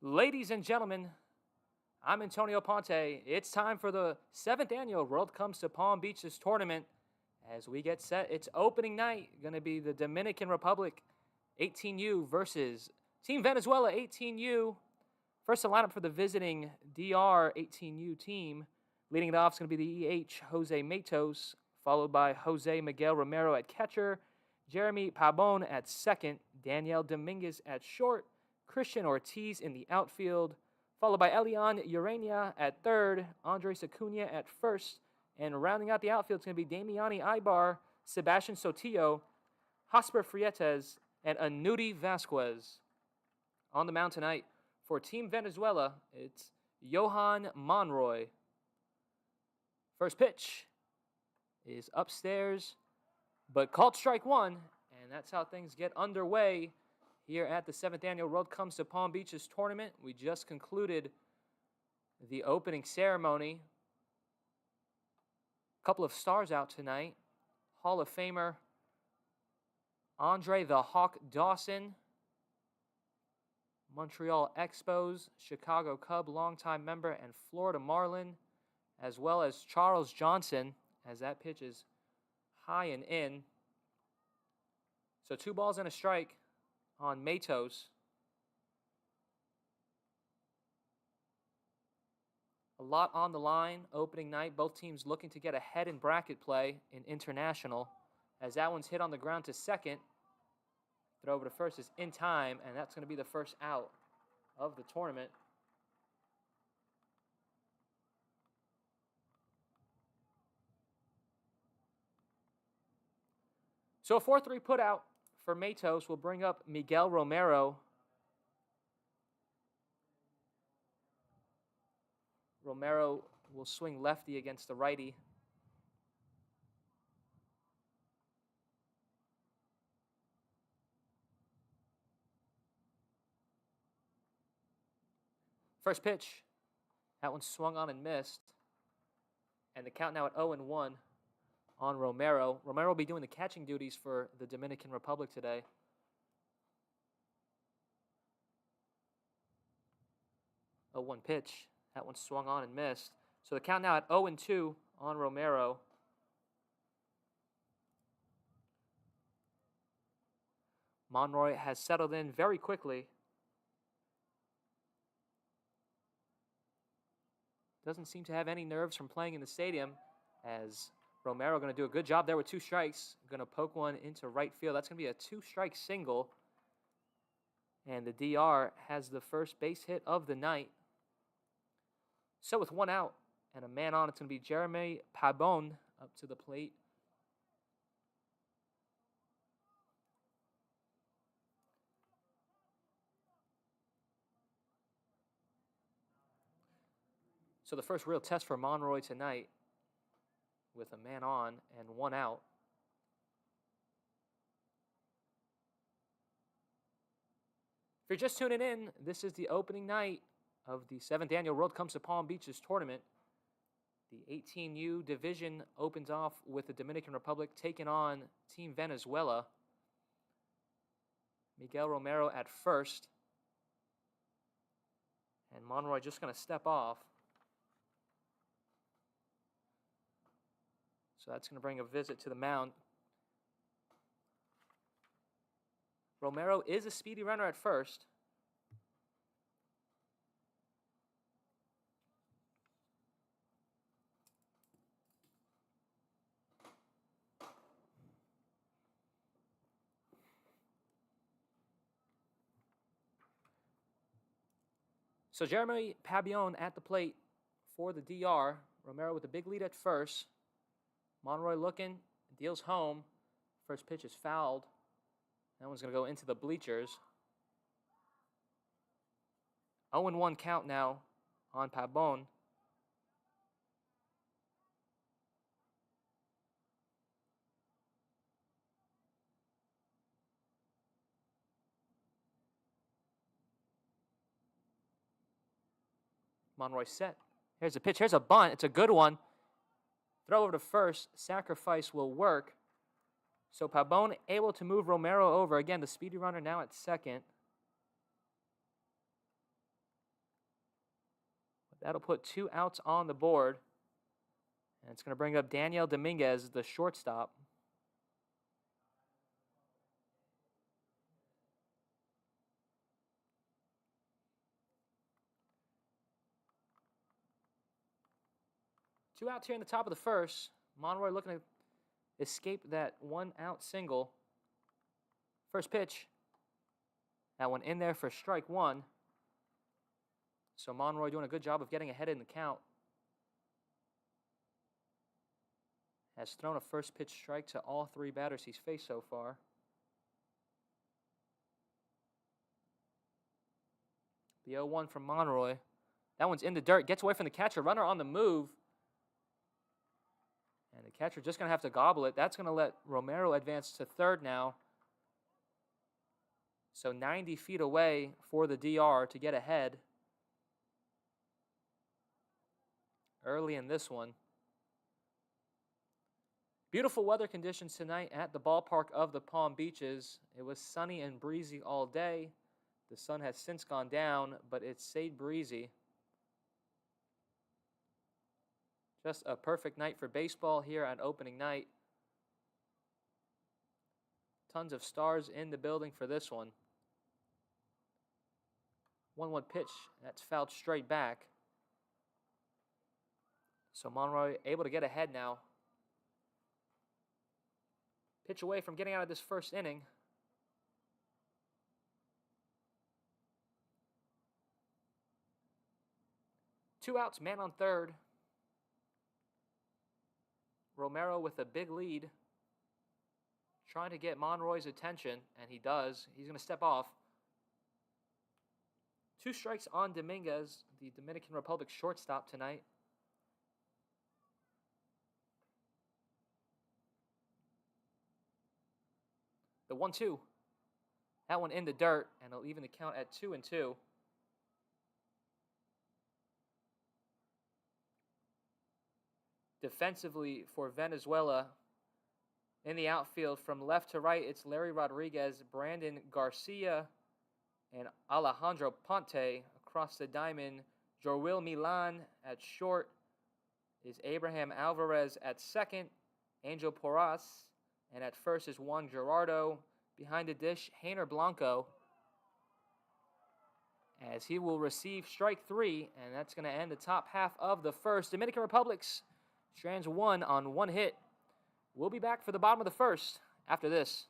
Ladies and gentlemen, I'm Antonio Ponte. It's time for the 7th annual World Comes to Palm Beaches tournament. As we get set, it's opening night. Going to be the Dominican Republic 18U versus Team Venezuela 18U. First in lineup for the visiting DR 18U team. Leading it off is going to be the EH Jose Matos, followed by Jose Miguel Romero at catcher, Jeremy Pabon at second, Daniel Dominguez at short, Christian Ortiz in the outfield, followed by Elian Urania at third, Andres Acuna at first, and rounding out the outfield is going to be Damiani Ibar, Sebastian Sotillo, Hosper Frietes, and Anuti Vasquez. On the mound tonight for Team Venezuela, it's Johan Monroy. First pitch is upstairs, but called strike one, and that's how things get underway here at the 7th annual World Comes to Palm Beaches tournament. We just concluded the opening ceremony. A couple of stars out tonight. Hall of Famer Andre the Hawk Dawson, Montreal Expos, Chicago Cub longtime member, and Florida Marlin, as well as Charles Johnson, as that pitch is high and in. So 2 balls and a strike on Matos. A lot on the line opening night. Both teams looking to get ahead in bracket play in international. As that one's hit on the ground to second. Throw over to first is in time, and that's going to be the first out of the tournament. So a 4-3 put out for Matos will bring up Miguel Romero. Romero will swing lefty against the righty. First pitch, that one swung on and missed. And the count now at 0-1 on Romero. Romero will be doing the catching duties for the Dominican Republic today. A 1 pitch. That one swung on and missed. So the count now at 0-2 on Romero. Monroy has settled in very quickly. Doesn't seem to have any nerves from playing in the stadium, as Romero going to do a good job there with 2 strikes. Going to poke one into right field. That's going to be a 2-strike single. And the DR has the first base hit of the night. So with 1 out and a man on, it's going to be Jeremy Pabon up to the plate. So the first real test for Monroy tonight with a man on and 1 out. If you're just tuning in, this is the opening night of the 7th annual World Comes to Palm Beaches tournament. The 18U division opens off with the Dominican Republic taking on Team Venezuela. Miguel Romero at first. And Monroy just going to step off. So that's going to bring a visit to the mound. Romero is a speedy runner at first. So Jeremy Pabon at the plate for the DR. Romero with a big lead at first. Monroy looking, deals home. First pitch is fouled. That one's going to go into the bleachers. 0-1 count now on Pabon. Monroy set. Here's a pitch. Here's a bunt. It's a good one. Throw over to first. Sacrifice will work. So Pabon able to move Romero over. Again, the speedy runner now at second. That'll put 2 outs on the board. And it's going to bring up Daniel Dominguez, the shortstop. Two outs here in the top of the first. Monroy looking to escape that 1-out single. First pitch. That one in there for strike one. So Monroy doing a good job of getting ahead in the count. Has thrown a first pitch strike to all 3 batters he's faced so far. The 0-1 from Monroy. That one's in the dirt. Gets away from the catcher. Runner on the move. And the catcher just going to have to gobble it. That's going to let Romero advance to third now. So 90 feet away for the DR to get ahead early in this one. Beautiful weather conditions tonight at the ballpark of the Palm Beaches. It was sunny and breezy all day. The sun has since gone down, but it stayed breezy. Just a perfect night for baseball here on opening night. Tons of stars in the building for this one. 1-1 pitch, that's fouled straight back. So Monroy able to get ahead now. Pitch away from getting out of this first inning. Two outs, man on third. Romero with a big lead. Trying to get Monroy's attention, and he does. He's going to step off. 2 strikes on Dominguez, the Dominican Republic shortstop tonight. The 1-2. That one in the dirt, and it'll even the count at 2-2. Defensively for Venezuela, in the outfield from left to right, it's Larry Rodriguez, Brandon Garcia, and Alejandro Ponte. Across the diamond, Jorwil Milan at short is Abraham Alvarez at second, Angel Porras, and at first is Juan Gerardo. Behind the dish, Hainer Blanco, as he will receive strike 3, and that's going to end the top half of the first. Dominican Republic's strands 1 on 1 hit. We'll be back for the bottom of the first after this.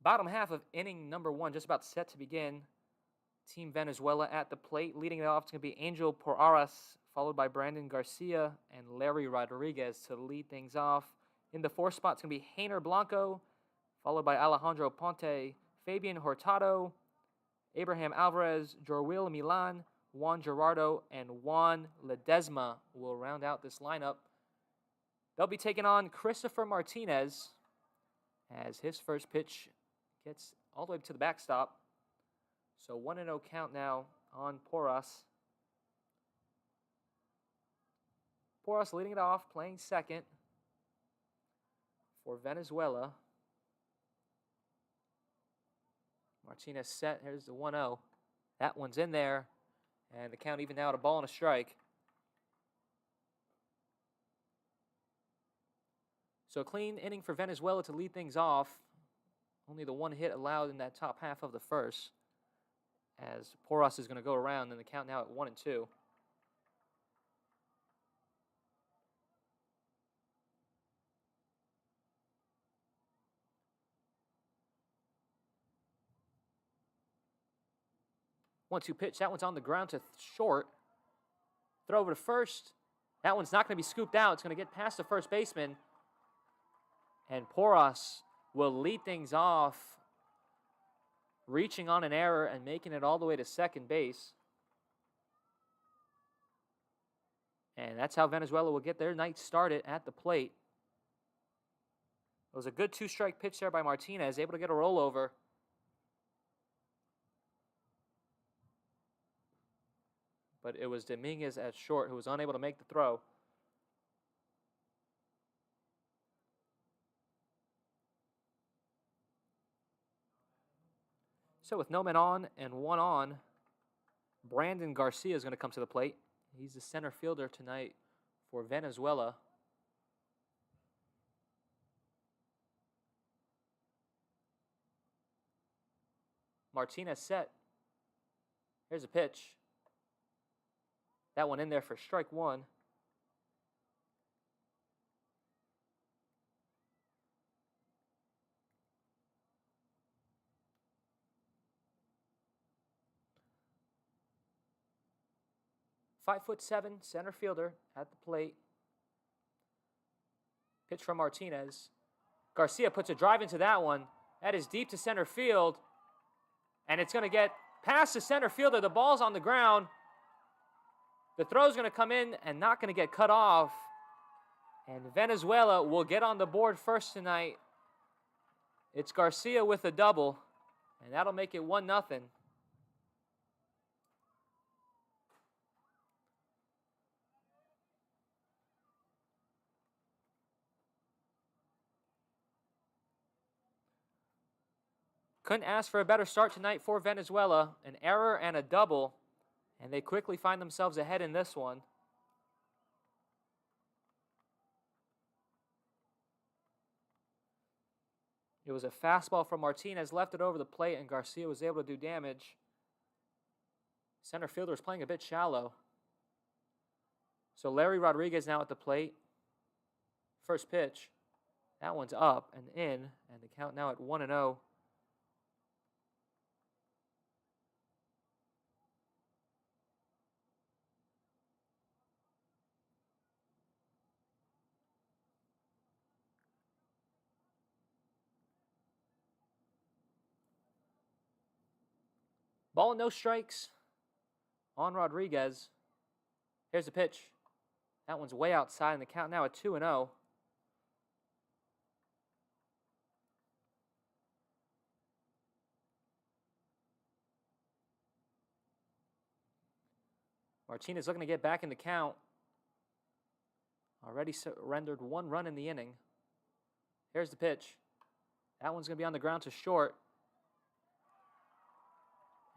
Bottom half of inning number 1 just about set to begin. Team Venezuela at the plate. Leading it off is going to be Angel Porras, followed by Brandon Garcia and Larry Rodriguez to lead things off. In the 4th spot, it's going to be Hainer Blanco, followed by Alejandro Ponte, Fabian Hurtado, Abraham Alvarez, Jorwil Milan, Juan Gerardo, and Juan Ledesma will round out this lineup. They'll be taking on Christopher Martinez as his first pitch gets all the way to the backstop. So 1-0 count now on Porras. Porras leading it off, playing second for Venezuela. Martinez set. Here's the 1-0. That one's in there. And the count even now at a ball and a strike. So a clean inning for Venezuela to lead things off. Only the 1 hit allowed in that top half of the first. As Porras is going to go around, and the count now at 1-2. One-two pitch. That one's on the ground to short. Throw over to first. That one's not going to be scooped out. It's going to get past the first baseman. And Porras will lead things off, reaching on an error and making it all the way to second base. And that's how Venezuela will get their night started at the plate. It was a good 2-strike pitch there by Martinez, able to get a rollover. But it was Dominguez at short who was unable to make the throw. So with no men on and 1 on, Brandon Garcia is going to come to the plate. He's the center fielder tonight for Venezuela. Martinez set. Here's a pitch. That one in there for strike 1. .7" center fielder at the plate. Pitch from Martinez. Garcia puts a drive into that one. That is deep to center field. And it's going to get past the center fielder. The ball's on the ground. The throw's going to come in and not going to get cut off. And Venezuela will get on the board first tonight. It's Garcia with a double. And that'll make it 1-0. Couldn't ask for a better start tonight for Venezuela. An error and a double. And they quickly find themselves ahead in this one. It was a fastball from Martinez, left it over the plate, and Garcia was able to do damage. Center fielder is playing a bit shallow. So Larry Rodriguez now at the plate. First pitch. That one's up and in, and the count now at 1-0. Ball and no strikes on Rodriguez. Here's the pitch. That one's way outside, and the count now at 2-0. Martinez looking to get back in the count. Already surrendered 1 run in the inning. Here's the pitch. That one's going to be on the ground to short.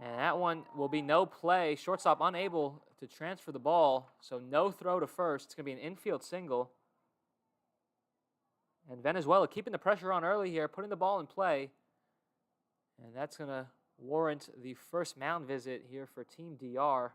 And that one will be no play. Shortstop unable to transfer the ball, so no throw to first. It's going to be an infield single. And Venezuela keeping the pressure on early here, putting the ball in play. And that's going to warrant the first mound visit here for Team DR.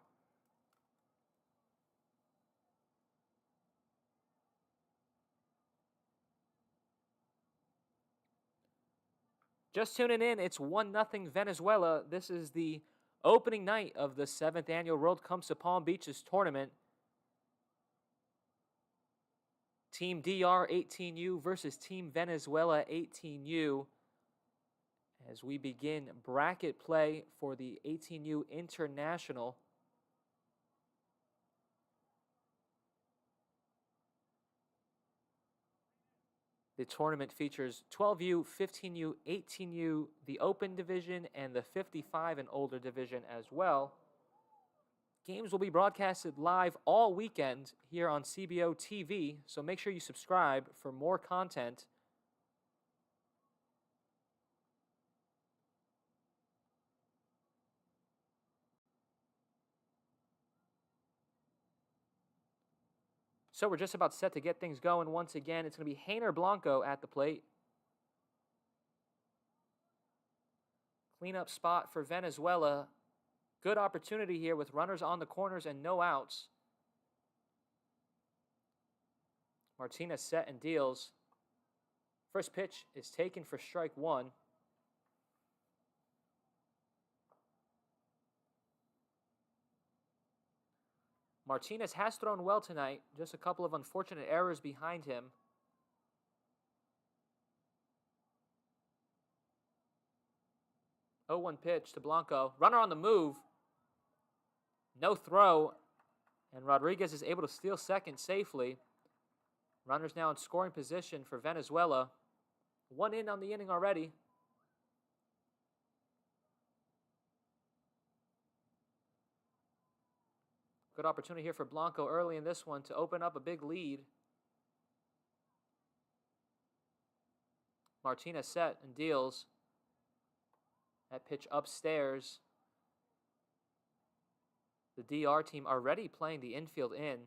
Just tuning in, it's 1-0 Venezuela. This is the opening night of the 7th Annual World Comes to Palm Beaches tournament. Team DR 18U versus Team Venezuela 18U. As we begin bracket play for the 18U International. The tournament features 12U, 15U, 18U, the Open Division, and the 55 and older division as well. Games will be broadcasted live all weekend here on CBO TV, so make sure you subscribe for more content. So we're just about set to get things going once again. It's going to be Hainer Blanco at the plate. Cleanup spot for Venezuela. Good opportunity here with runners on the corners and no outs. Martinez set and deals. First pitch is taken for strike one. Martinez has thrown well tonight, just a couple of unfortunate errors behind him. Oh, 1 pitch to Blanco. Runner on the move. No throw. And Rodriguez is able to steal second safely. Runners now in scoring position for Venezuela. 1 in on the inning already. Good opportunity here for Blanco early in this one to open up a big lead. Martinez set and deals. That pitch upstairs. The DR team already playing the infield in.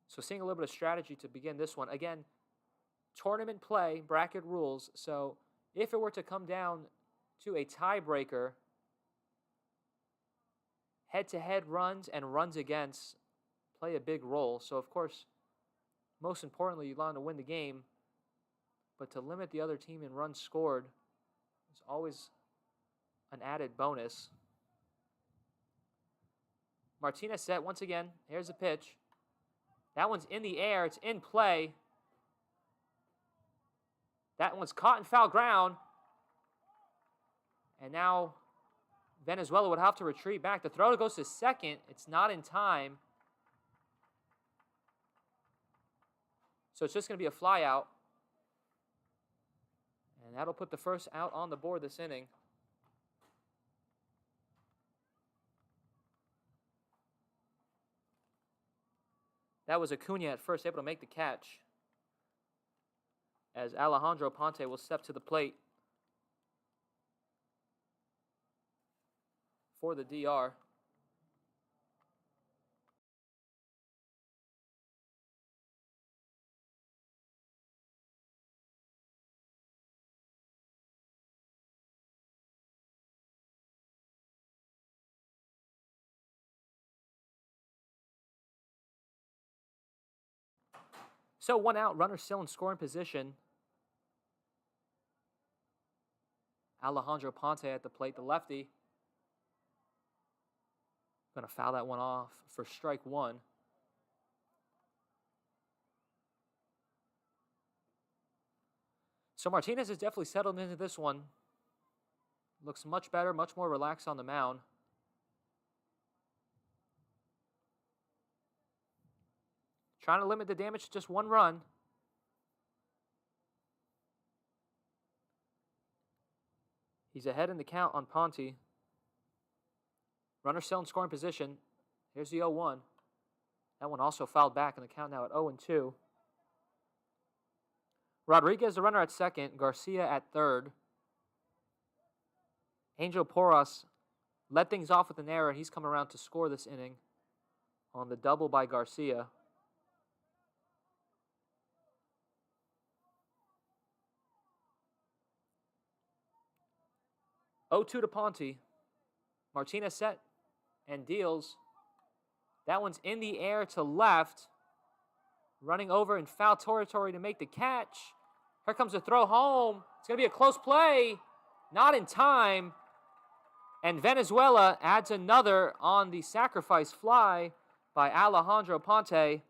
So seeing a little bit of strategy to begin this one. Again, tournament play, bracket rules. So if it were to come down to a tiebreaker, head-to-head runs and runs against play a big role. So, of course, most importantly, you want to win the game. But to limit the other team in runs scored is always an added bonus. Martinez set once again. Here's the pitch. That one's in the air. It's in play. That one's caught in foul ground. And now Venezuela would have to retreat back. The throw goes to second. It's not in time. So it's just going to be a fly out. And that'll put the first out on the board this inning. That was Acuna at first, able to make the catch. As Alejandro Ponte will step to the plate for the DR. So 1 out, runner still in scoring position. Alejandro Ponte at the plate, the lefty. Going to foul that one off for strike one. So Martinez has definitely settled into this one. Looks much better, much more relaxed on the mound. Trying to limit the damage to just 1 run. He's ahead in the count on Ponte. Runner still in scoring position. Here's the 0-1. That one also fouled back in the count now at 0-2. Rodriguez, the runner at second. Garcia at third. Angel Porras led things off with an error, and he's come around to score this inning on the double by Garcia. 0-2 to Ponte. Martinez set and deals. That one's in the air to left. Running over in foul territory to make the catch. Here comes the throw home. It's going to be a close play. Not in time. And Venezuela adds another on the sacrifice fly by Alejandro Ponte.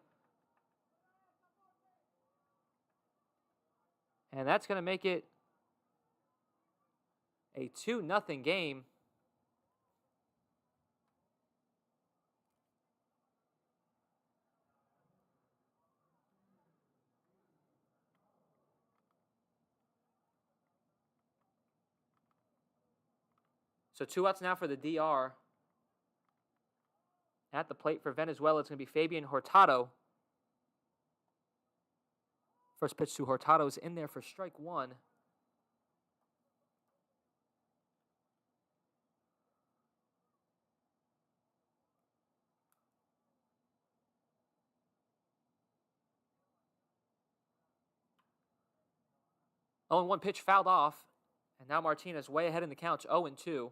And that's going to make it a 2-0 game. So 2 outs now for the DR. At the plate for Venezuela, it's going to be Fabian Hurtado. First pitch to Hurtado is in there for strike 1. Oh, and 1 pitch fouled off. And now Martinez way ahead in the count, 0-2.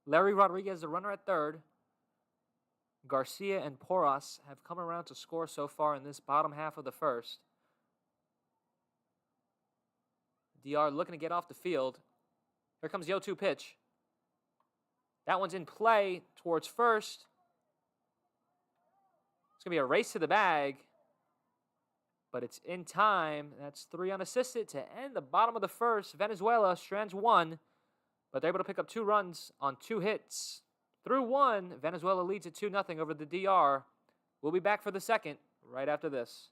Larry Rodriguez, the runner at third. Garcia and Porras have come around to score so far in this bottom half of the first. DR looking to get off the field. Here comes the 0-2 pitch. That one's in play towards first. It's going to be a race to the bag. But it's in time. That's 3 unassisted to end the bottom of the first. Venezuela strands 1, but they're able to pick up 2 runs on 2 hits. Through 1, Venezuela leads at 2-0 over the DR. We'll be back for the second right after this.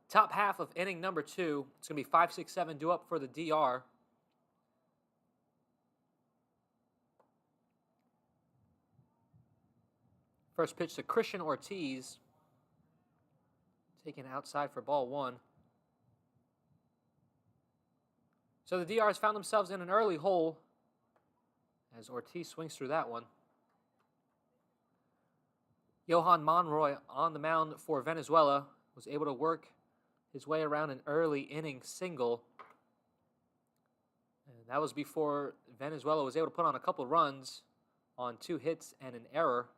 Top half of inning number 2. It's going to be 5, 6, 7 due up for the DR. First pitch to Christian Ortiz. Taken outside for ball 1. So the DR has found themselves in an early hole as Ortiz swings through that one. Johan Monroy on the mound for Venezuela was able to work his way around an early inning single. And that was before Venezuela was able to put on a couple runs on 2 hits and an error.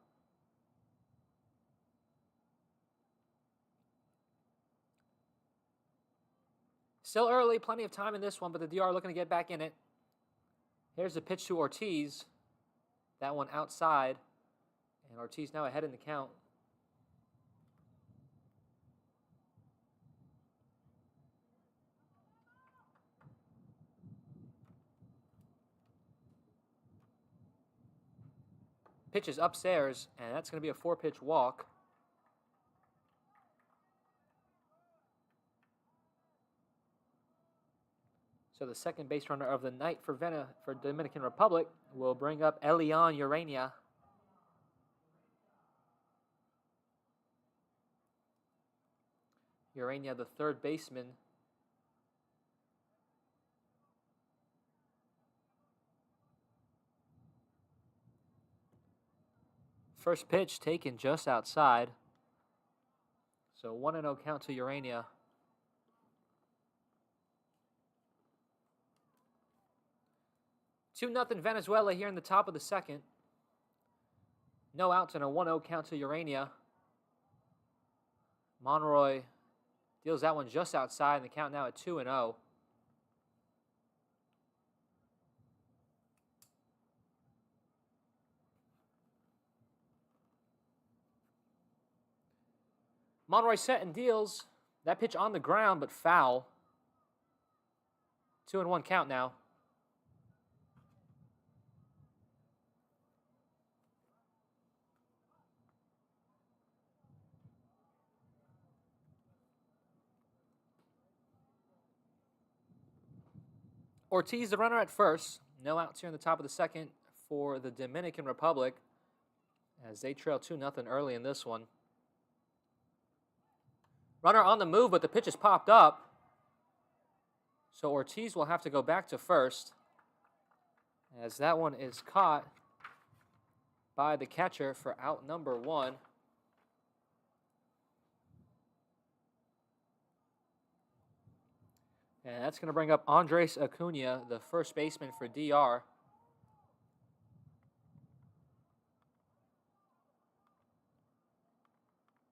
Still early, plenty of time in this one, but the DR looking to get back in it. Here's the pitch to Ortiz. That one outside. And Ortiz now ahead in the count. Pitch is upstairs, and that's going to be a 4-pitch walk. So the second base runner of the night for Dominican Republic will bring up Elian Urania. Urania, the third baseman. First pitch taken just outside. So 1-0 count to Urania. Two nothing Venezuela here in the top of the second. No outs and a 1-0 count to Urania. Monroy deals that one just outside, and the count now at 2-0. Monroy set and deals. That pitch on the ground, but foul. 2-1 count now. Ortiz, the runner at first. No outs here in the top of the second for the Dominican Republic as they trail 2-0 early in this one. Runner on the move, but the pitch is popped up. So Ortiz will have to go back to first as that one is caught by the catcher for out number 1. And that's going to bring up Andres Acuna, the first baseman for DR.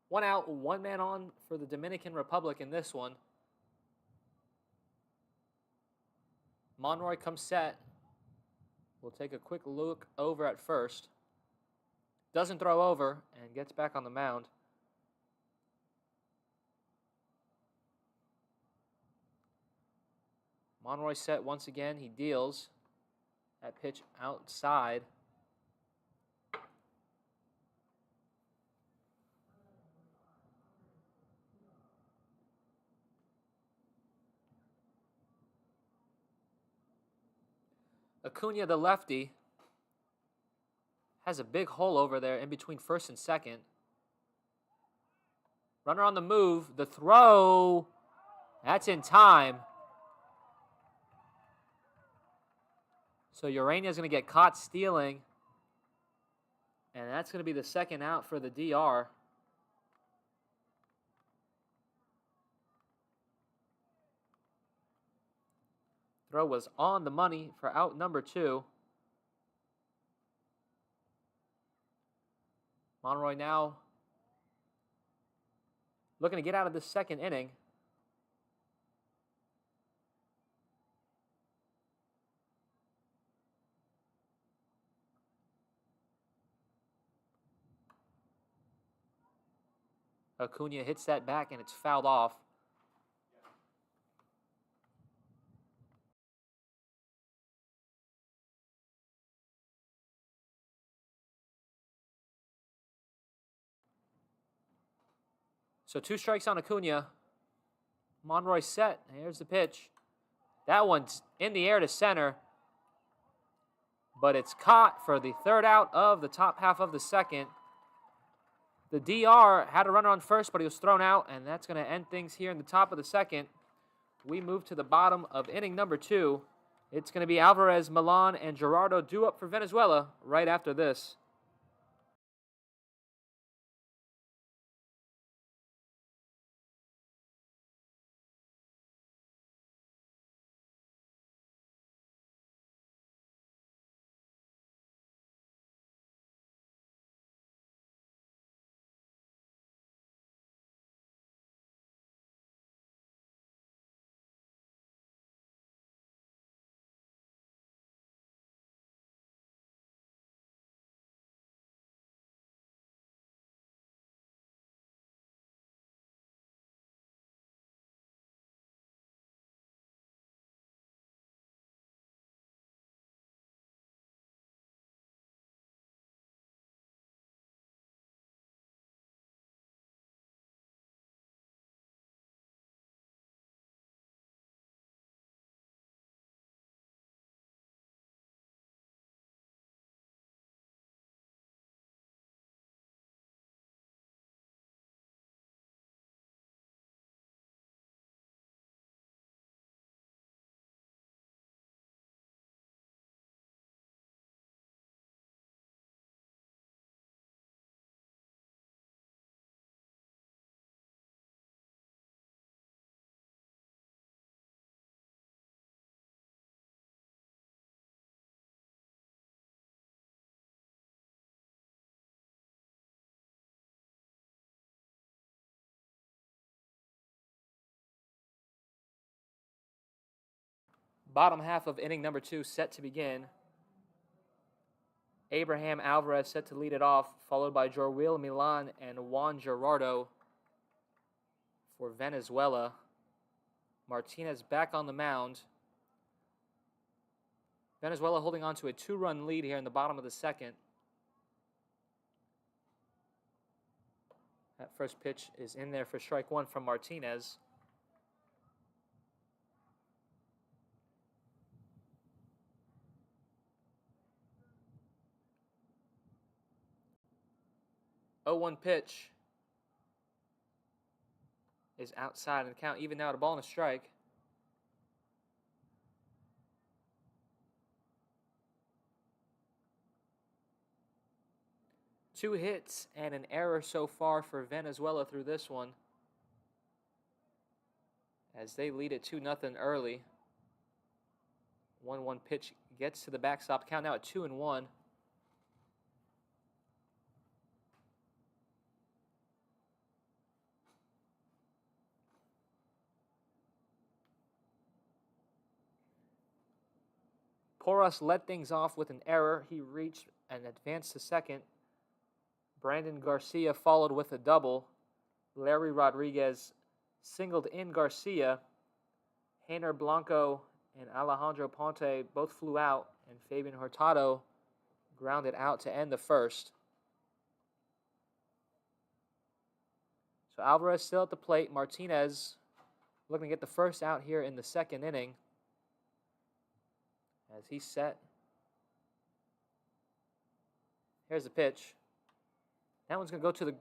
One out, one man on for the Dominican Republic in this one. Monroy comes set. We'll take a quick look over at first. Doesn't throw over and gets back on the mound. Monroy set once again. He deals. That pitch outside. Acuna, the lefty, has a big hole over there in between first and second. Runner on the move. The throw. That's in time. So Urania is going to get caught stealing. And that's going to be the second out for the DR. Throw was on the money for out number 2. Monroy now looking to get out of this second inning. Acuna hits that back and it's fouled off. So 2 strikes on Acuna. Monroy set. Here's the pitch. That one's in the air to center. But it's caught for the third out of the top half of the second. The DR had a runner on first, but he was thrown out, and that's going to end things here in the top of the second. We move to the bottom of inning number 2. It's going to be Alvarez, Milan, and Gerardo due up for Venezuela right after this. Bottom half of inning number 2 set to begin. Abraham Alvarez set to lead it off, followed by Jorwil Milan and Juan Gerardo for Venezuela. Martinez back on the mound. Venezuela holding on to a 2-run lead here in the bottom of the second. That first pitch is in there for strike 1 from Martinez. Oh, 1 pitch is outside, and the count even now at a ball and a strike. Two hits and an error so far for Venezuela through this one, as they lead it 2-0 early. 1-1 pitch gets to the backstop. Count now at 2-1. Porras led things off with an error. He reached and advanced to second. Brandon Garcia followed with a double. Larry Rodriguez singled in Garcia. Heiner Blanco and Alejandro Ponte both flew out, and Fabian Hurtado grounded out to end the first. So Alvarez still at the plate. Martinez looking to get the first out here in the second inning, as he's set. Here's the pitch. That one's going to go to the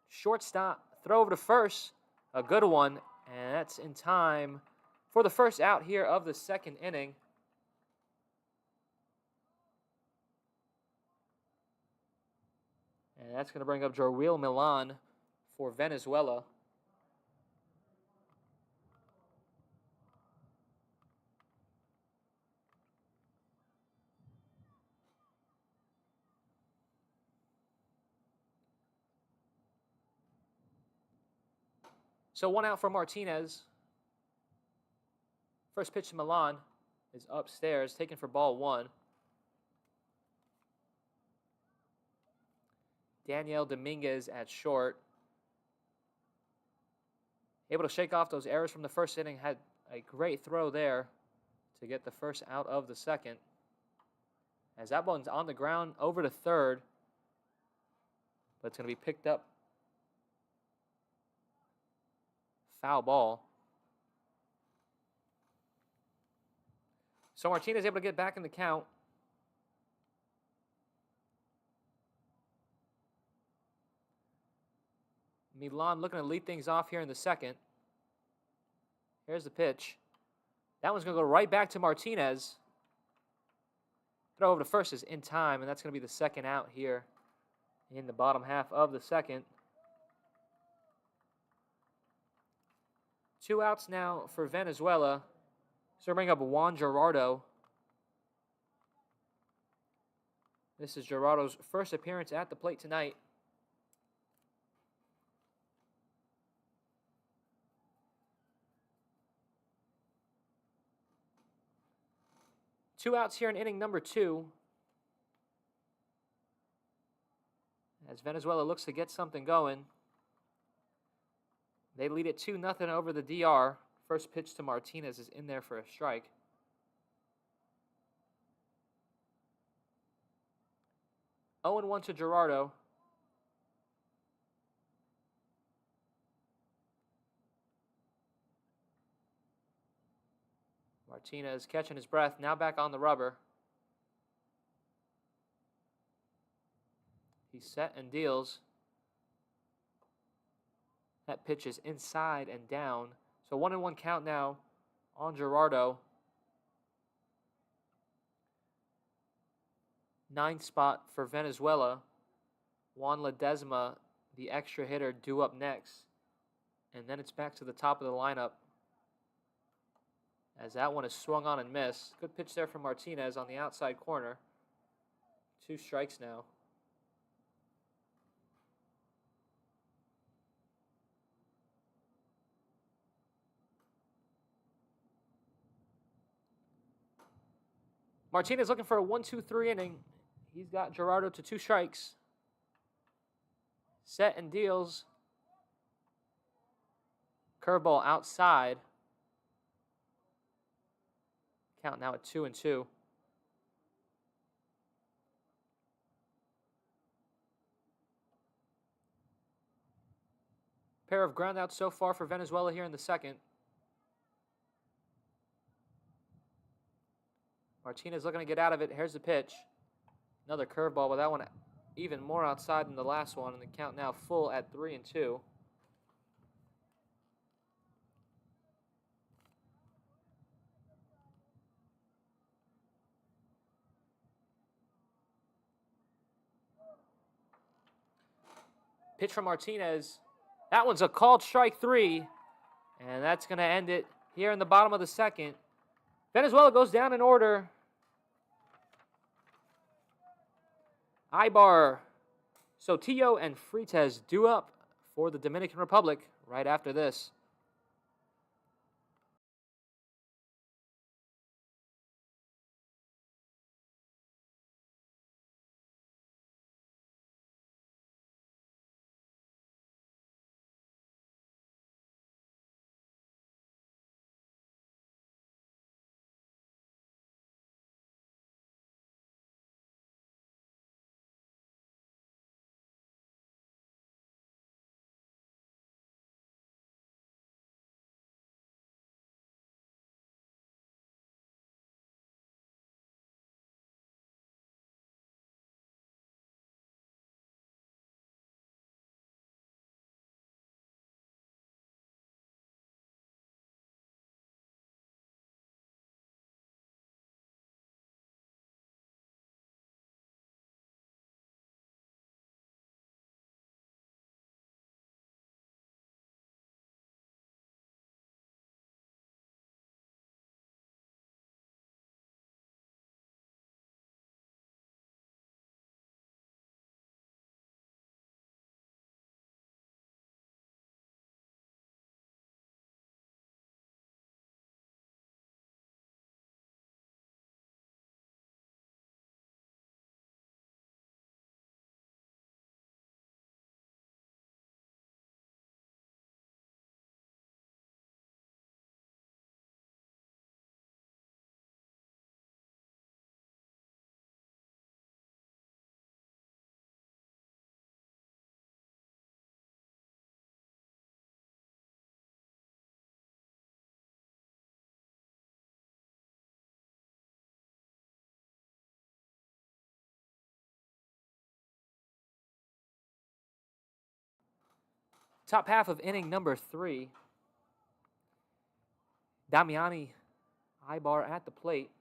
shortstop. Throw over to first. A good one. And that's in time for the first out here of the second inning. And that's going to bring up Jorwil Milan for Venezuela. So 1 out for Martinez. First pitch to Milan is upstairs, taken for ball 1. Daniel Dominguez at short. Able to shake off those errors from the first inning. Had a great throw there to get the first out of the second. As that one's on the ground over to third, but it's going to be picked up. Foul ball. So Martinez able to get back in the count. Milan looking to lead things off here in the second. Here's the pitch. That one's going to go right back to Martinez. Throw over to first is in time, and that's going to be the second out here in the bottom half of the second. 2 outs now for Venezuela. So we bring up Juan Gerardo. This is Gerardo's first appearance at the plate tonight. Two outs here in inning number 2. As Venezuela looks to get something going. They lead it 2-0 over the DR. First pitch to Martinez is in there for a strike. Oh, 0-1 to Gerardo. Martinez catching his breath, now back on the rubber. He's set and deals. That pitch is inside and down. So 1-1 count now on Gerardo. 9th spot for Venezuela. Juan Ledesma, the extra hitter, due up next. And then it's back to the top of the lineup, as that one is swung on and missed. Good pitch there from Martinez on the outside corner. 2 strikes now. Martinez looking for a 1-2-3 inning. He's got Gerardo to 2 strikes. Set and deals. Curveball outside. Count now at 2-2. Pair of groundouts so far for Venezuela here in the second. Martinez looking to get out of it. Here's the pitch. Another curveball, but that one even more outside than the last one. And the count now full at 3-2. Pitch from Martinez. That one's a called strike 3. And that's going to end it here in the bottom of the second. Venezuela goes down in order. Ibar, Sotillo, and Freitas due up for the Dominican Republic right after this. Top half of inning number 3. Damiani, Ibar at the plate.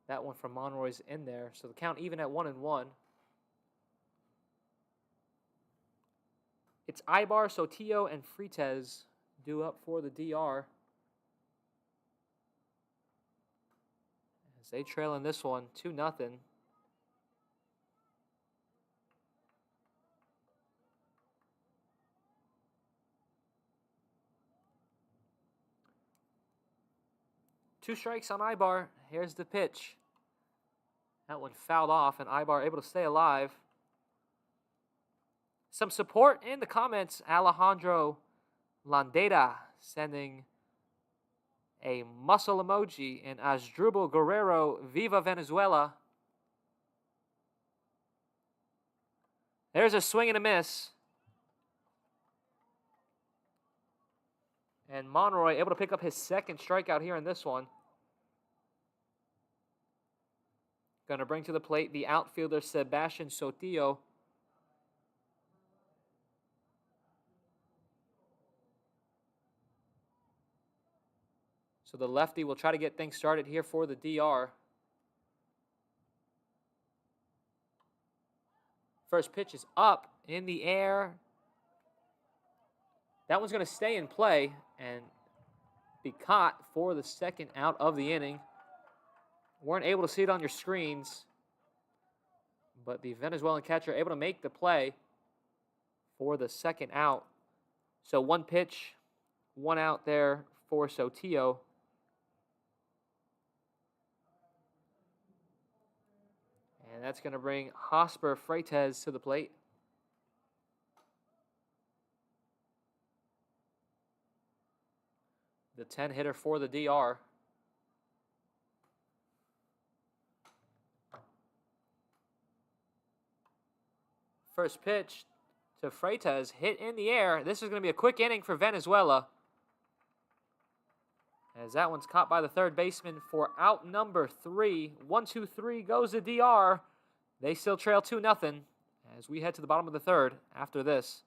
That one from Monroy's in there. So the count even at 1-1. It's Ibar, Sotillo, and Freitas due up for the DR. As they trail in this one, 2-0. Two strikes on Ibar. Here's the pitch. That one fouled off, and Ibar able to stay alive. Some support in the comments. Alejandro Landeta sending a muscle emoji, and Asdrubal Guerrero, Viva Venezuela. There's a swing and a miss. And Monroy able to pick up his second strikeout here in this one. Going to bring to the plate the outfielder Sebastian Sotillo. So the lefty will try to get things started here for the DR. First pitch is up in the air. That one's going to stay in play and be caught for the second out of the inning. Weren't able to see it on your screens, but the Venezuelan catcher able to make the play for the second out. So 1 pitch, 1 out there for Sotillo. And that's going to bring Hosper Freitas to the plate. The 10 hitter for the DR. First pitch to Freitas, hit in the air. This is going to be a quick inning for Venezuela, as that one's caught by the third baseman for out number 3. 1-2-3 goes the DR. They still trail 2-0 as we head to the bottom of the third after this.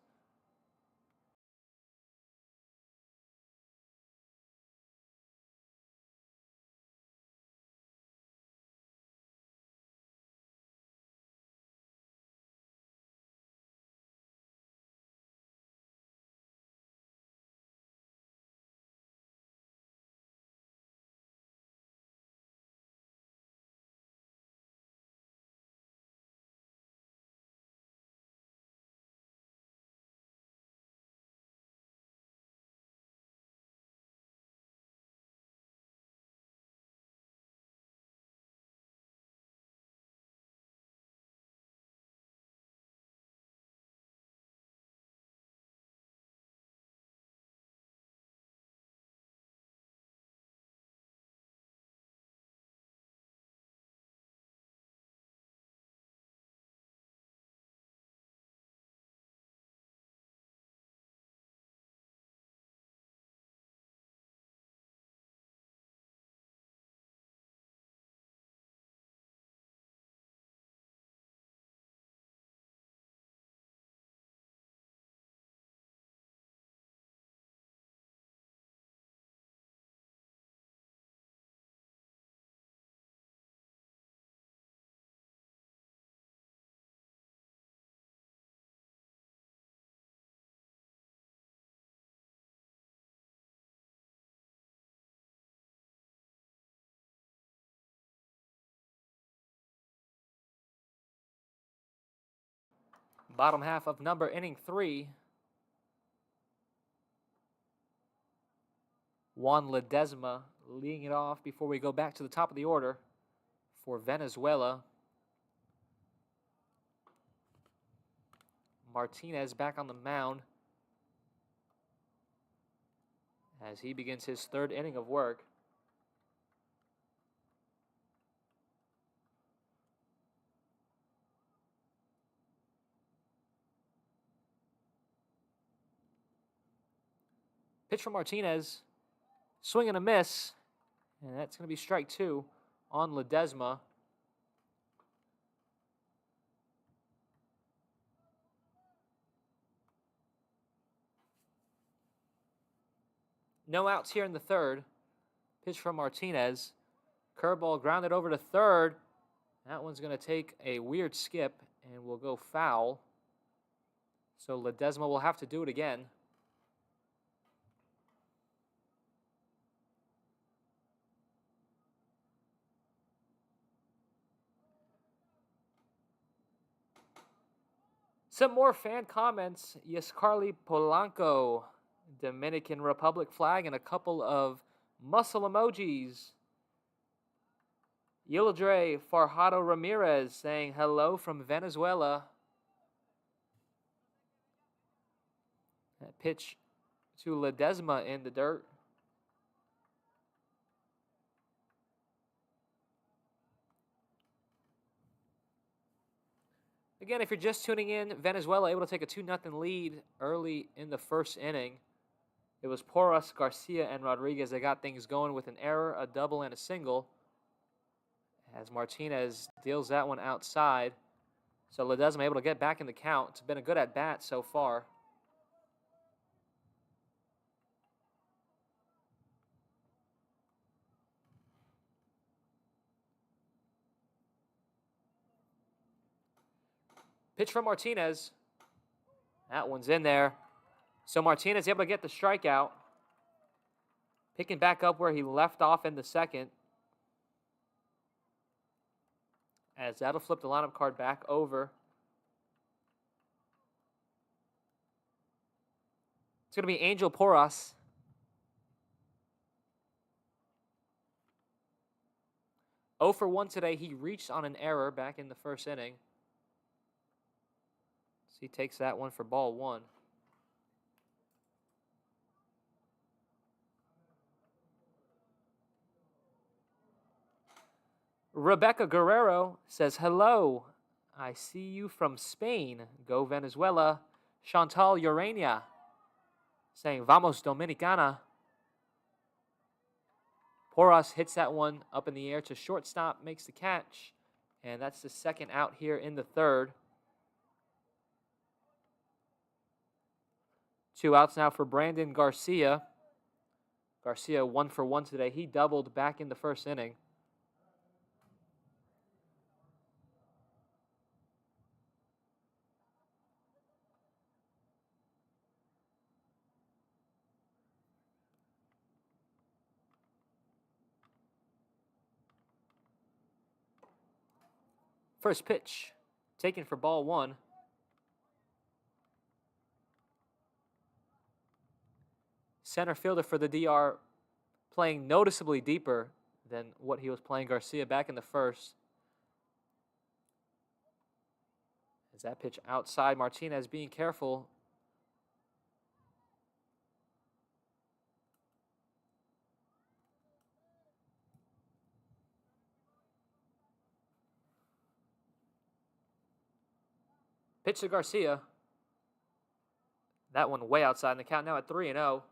Bottom half of inning 3. Juan Ledesma leading it off before we go back to the top of the order for Venezuela. Martinez back on the mound as he begins his third inning of work. Pitch from Martinez, swing and a miss, and that's going to be strike 2 on Ledesma. No outs here in the third. Pitch from Martinez. Curveball grounded over to third. That one's going to take a weird skip and will go foul. So Ledesma will have to do it again. Some more fan comments. Yescarly Polanco, Dominican Republic flag, and a couple of muscle emojis. Yildre Farhado Ramirez saying hello from Venezuela. That pitch to Ledesma in the dirt. Again, if you're just tuning in, Venezuela able to take a 2-0 lead early in the first inning. It was Porras, Garcia, and Rodriguez that got things going with an error, a double, and a single, as Martinez deals that one outside. So Ledesma able to get back in the count. It's been a good at-bat so far. Pitch from Martinez. That one's in there. So Martinez able to get the strikeout. Picking back up where he left off in the second. As that'll flip the lineup card back over. It's going to be Angel Porras. Oh for 1 today. He reached on an error back in the first inning. So he takes that one for ball 1. Rebecca Guerrero says, hello. I see you from Spain. Go Venezuela. Chantal Urania saying, vamos Dominicana. Porras hits that one up in the air to shortstop, makes the catch, and that's the second out here in the third. 2 outs now for Brandon Garcia. Garcia 1 for 1 today. He doubled back in the first inning. First pitch taken for ball 1. Center fielder for the DR playing noticeably deeper than what he was playing Garcia back in the first. As that pitch outside, Martinez being careful. Pitch to Garcia. That one way outside, and the count now at 3-0.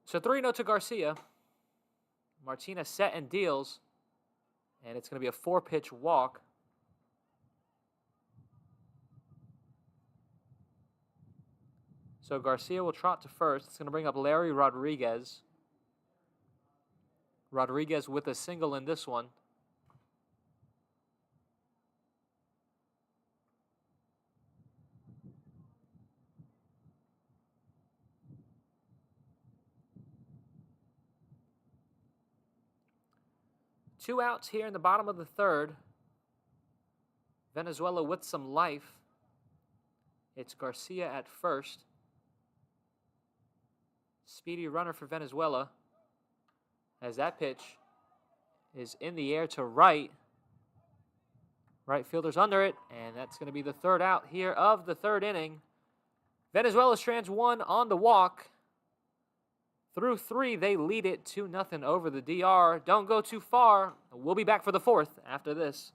So 3-0 to Garcia. Martinez set and deals, and it's going to be a 4-pitch walk. So Garcia will trot to first. It's going to bring up Larry Rodriguez. Rodriguez with a single in this one. Two outs here in the bottom of the third. Venezuela with some life. It's Garcia at first. Speedy runner for Venezuela. As that pitch is in the air to right. Right fielder's under it, and that's going to be the third out here of the third inning. Venezuela strands 1 on the walk. Through 3, they lead it 2-0 over the DR. Don't go too far. We'll be back for the 4th after this.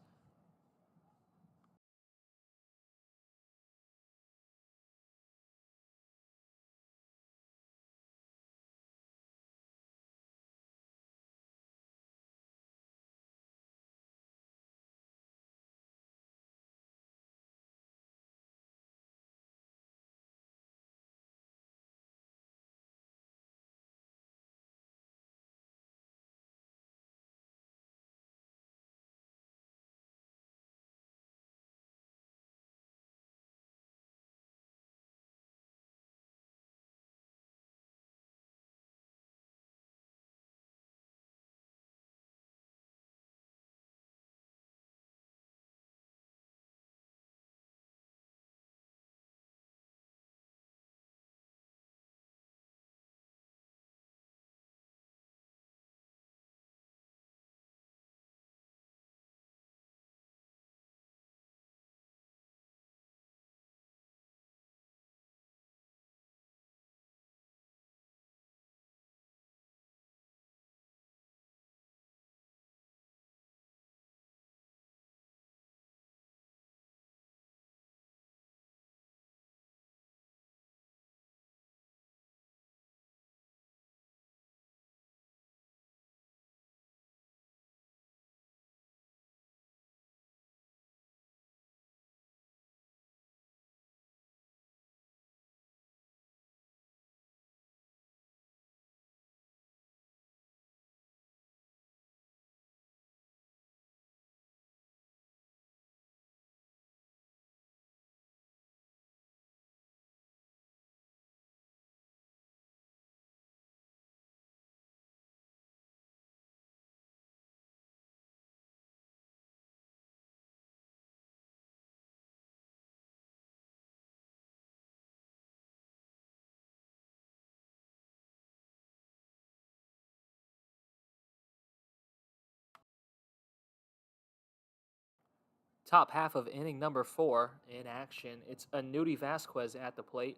Top half of inning number 4 in action. It's Anudy Vasquez at the plate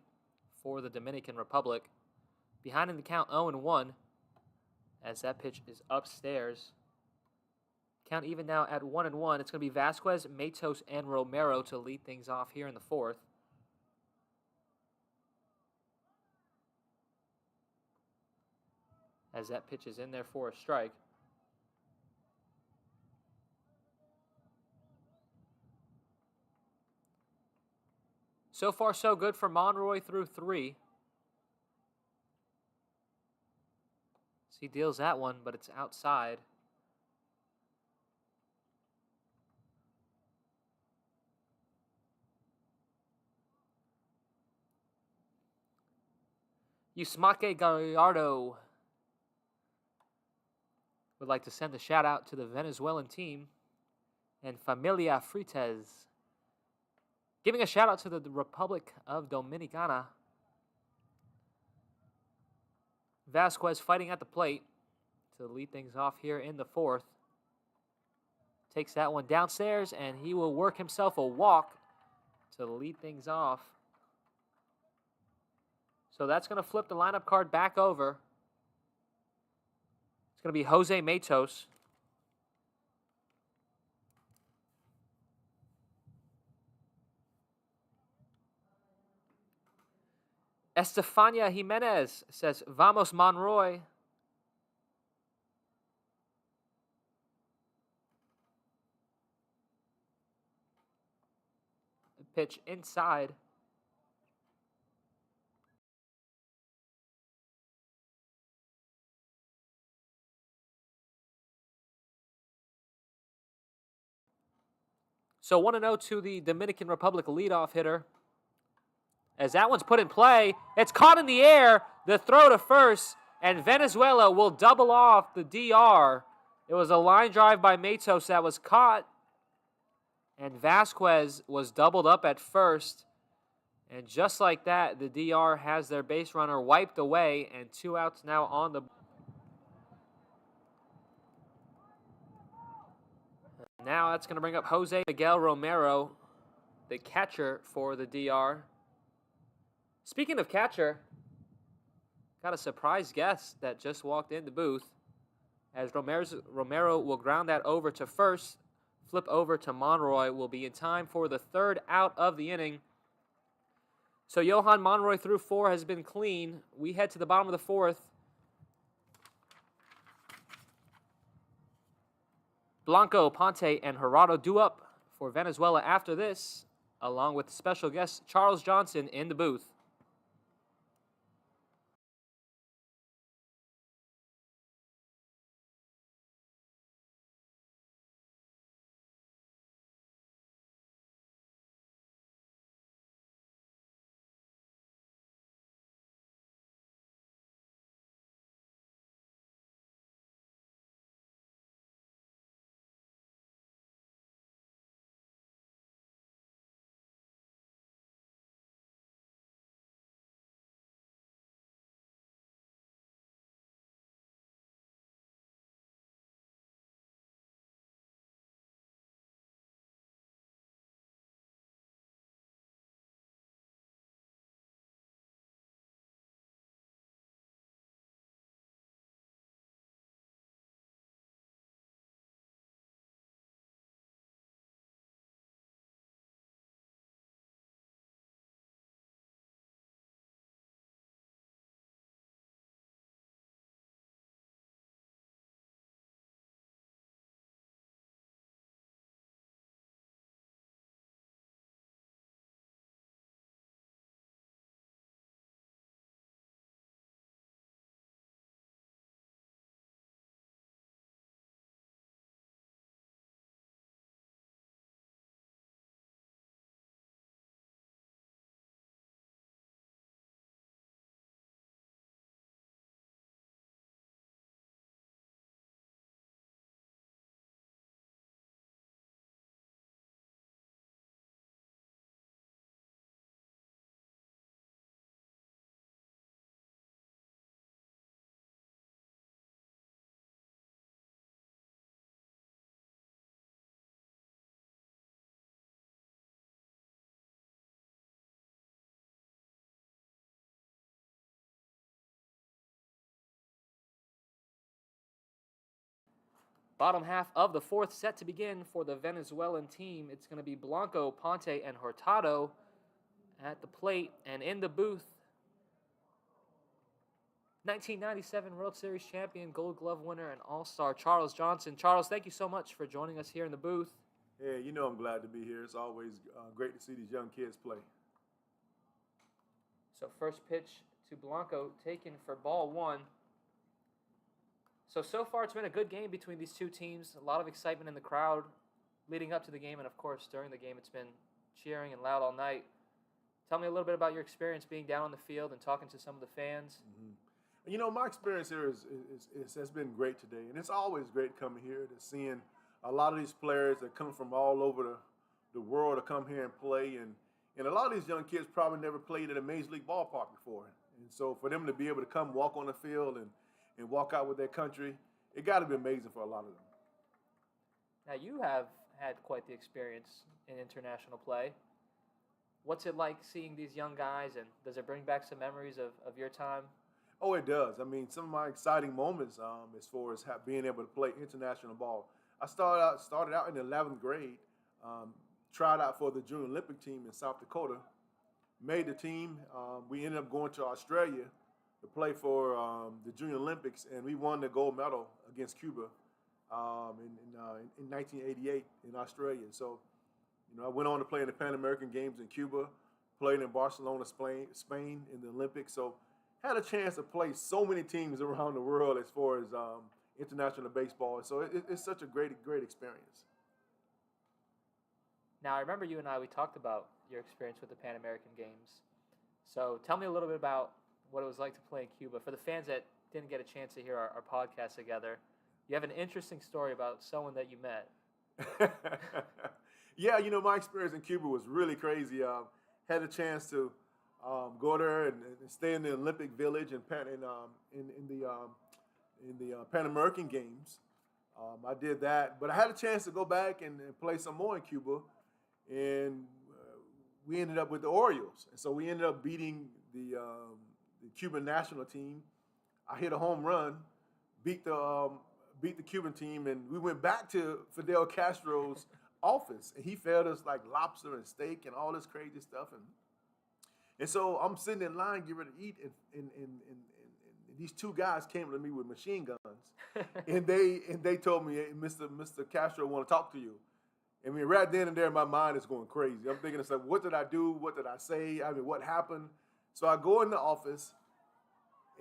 for the Dominican Republic. Behind in the count 0-1 as that pitch is upstairs. Count even now at 1-1. It's going to be Vasquez, Matos, and Romero to lead things off here in the 4th. As that pitch is in there for a strike. So far, so good for Monroy through 3. So he deals that one, but it's outside. Yusmake Gallardo would like to send a shout out to the Venezuelan team and Familia Frites. Giving a shout out to the Republic of Dominicana. Vasquez fighting at the plate to lead things off here in the 4th. Takes that one downstairs, and he will work himself a walk to lead things off. So that's going to flip the lineup card back over. It's going to be Jose Matos. Estefania Jimenez says, "Vamos Monroy." Pitch inside. So 1-0 to the Dominican Republic leadoff hitter. As that one's put in play, it's caught in the air. The throw to first, and Venezuela will double off the DR. It was a line drive by Matos that was caught, and Vasquez was doubled up at first. And just like that, the DR has their base runner wiped away, and 2 outs now on the. Now that's going to bring up Jose Miguel Romero, the catcher for the DR. Speaking of catcher, got a surprise guest that just walked in the booth, as Romero will ground that over to first. Flip over to Monroy. Will be in time for the 3rd out of the inning. So Johan Monroy through 4 has been clean. We head to the bottom of the 4th. Blanco, Ponte, and Gerardo due up for Venezuela after this, along with special guest Charles Johnson in the booth. Bottom half of the fourth set to begin for the Venezuelan team. It's going to be Blanco, Ponte, and Hurtado at the plate. And in the booth, 1997 World Series champion, Gold Glove winner, and All-Star Charles Johnson. Charles, thank you so much for joining us here in the booth. Yeah, you know I'm glad to be here. It's always great to see these young kids play. So first pitch to Blanco, taken for ball one. So far it's been a good game between these two teams. A lot of excitement in the crowd leading up to the game, and of course during the game it's been cheering and loud all night. Tell me a little bit about your experience being down on the field and talking to some of the fans. Mm-hmm. You know, my experience here has been great today, and it's always great coming here to seeing a lot of these players that come from all over the world to come here and play, and a lot of these young kids probably never played at a major league ballpark before, and so for them to be able to come walk on the field and walk out with their country, it got to be amazing for a lot of them. Now you have had quite the experience in international play. What's it like seeing these young guys, and does it bring back some memories of your time? Oh, it does. I mean, some of my exciting moments as far as being able to play international ball. I started out in the 11th grade, tried out for the Junior Olympic team in South Dakota, made the team. We ended up going to Australia to play for the Junior Olympics, and we won the gold medal against Cuba in 1988 in Australia. So, you know, I went on to play in the Pan American Games in Cuba, played in Barcelona, Spain in the Olympics. So, had a chance to play so many teams around the world as far as international baseball. So it's such a great experience. Now, I remember you and we talked about your experience with the Pan American Games. So tell me a little bit about what it was like to play in Cuba. For the fans that didn't get a chance to hear our podcast together, you have an interesting story about someone that you met. Yeah, you know, my experience in Cuba was really crazy. Had a chance to go there and stay in the Olympic Village in the Pan American Games. I did that, but I had a chance to go back and play some more in Cuba, and we ended up with the Orioles. And so we ended up beating the Cuban national team. I hit a home run, beat the Cuban team, and we went back to Fidel Castro's office, and he fed us like lobster and steak and all this crazy stuff. And so I'm sitting in line, getting ready to eat, and these two guys came to me with machine guns, and they told me, hey, Mr. Castro want to talk to you. I mean, right then and there, my mind is going crazy. I'm thinking, it's like, what did I do? What did I say? I mean, what happened? So I go in the office,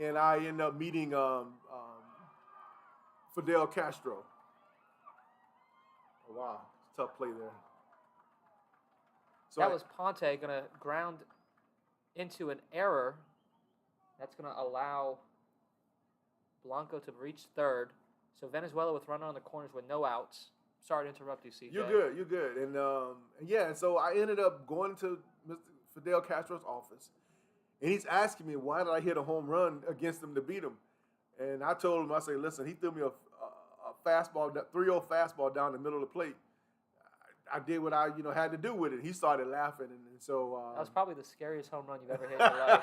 and I end up meeting Fidel Castro. Oh, wow, tough play there. So that was Ponte going to ground into an error. That's going to allow Blanco to reach third. So Venezuela with runner on the corners with no outs. Sorry to interrupt you, CJ. You're good. And yeah, so I ended up going to Mr. Fidel Castro's office, and he's asking me, why did I hit a home run against him to beat him? And I told him, I said, listen, he threw me a fastball, 3-0 fastball down the middle of the plate. I did what I had to do with it. He started laughing, and so that was probably the scariest home run you've ever hit in your life.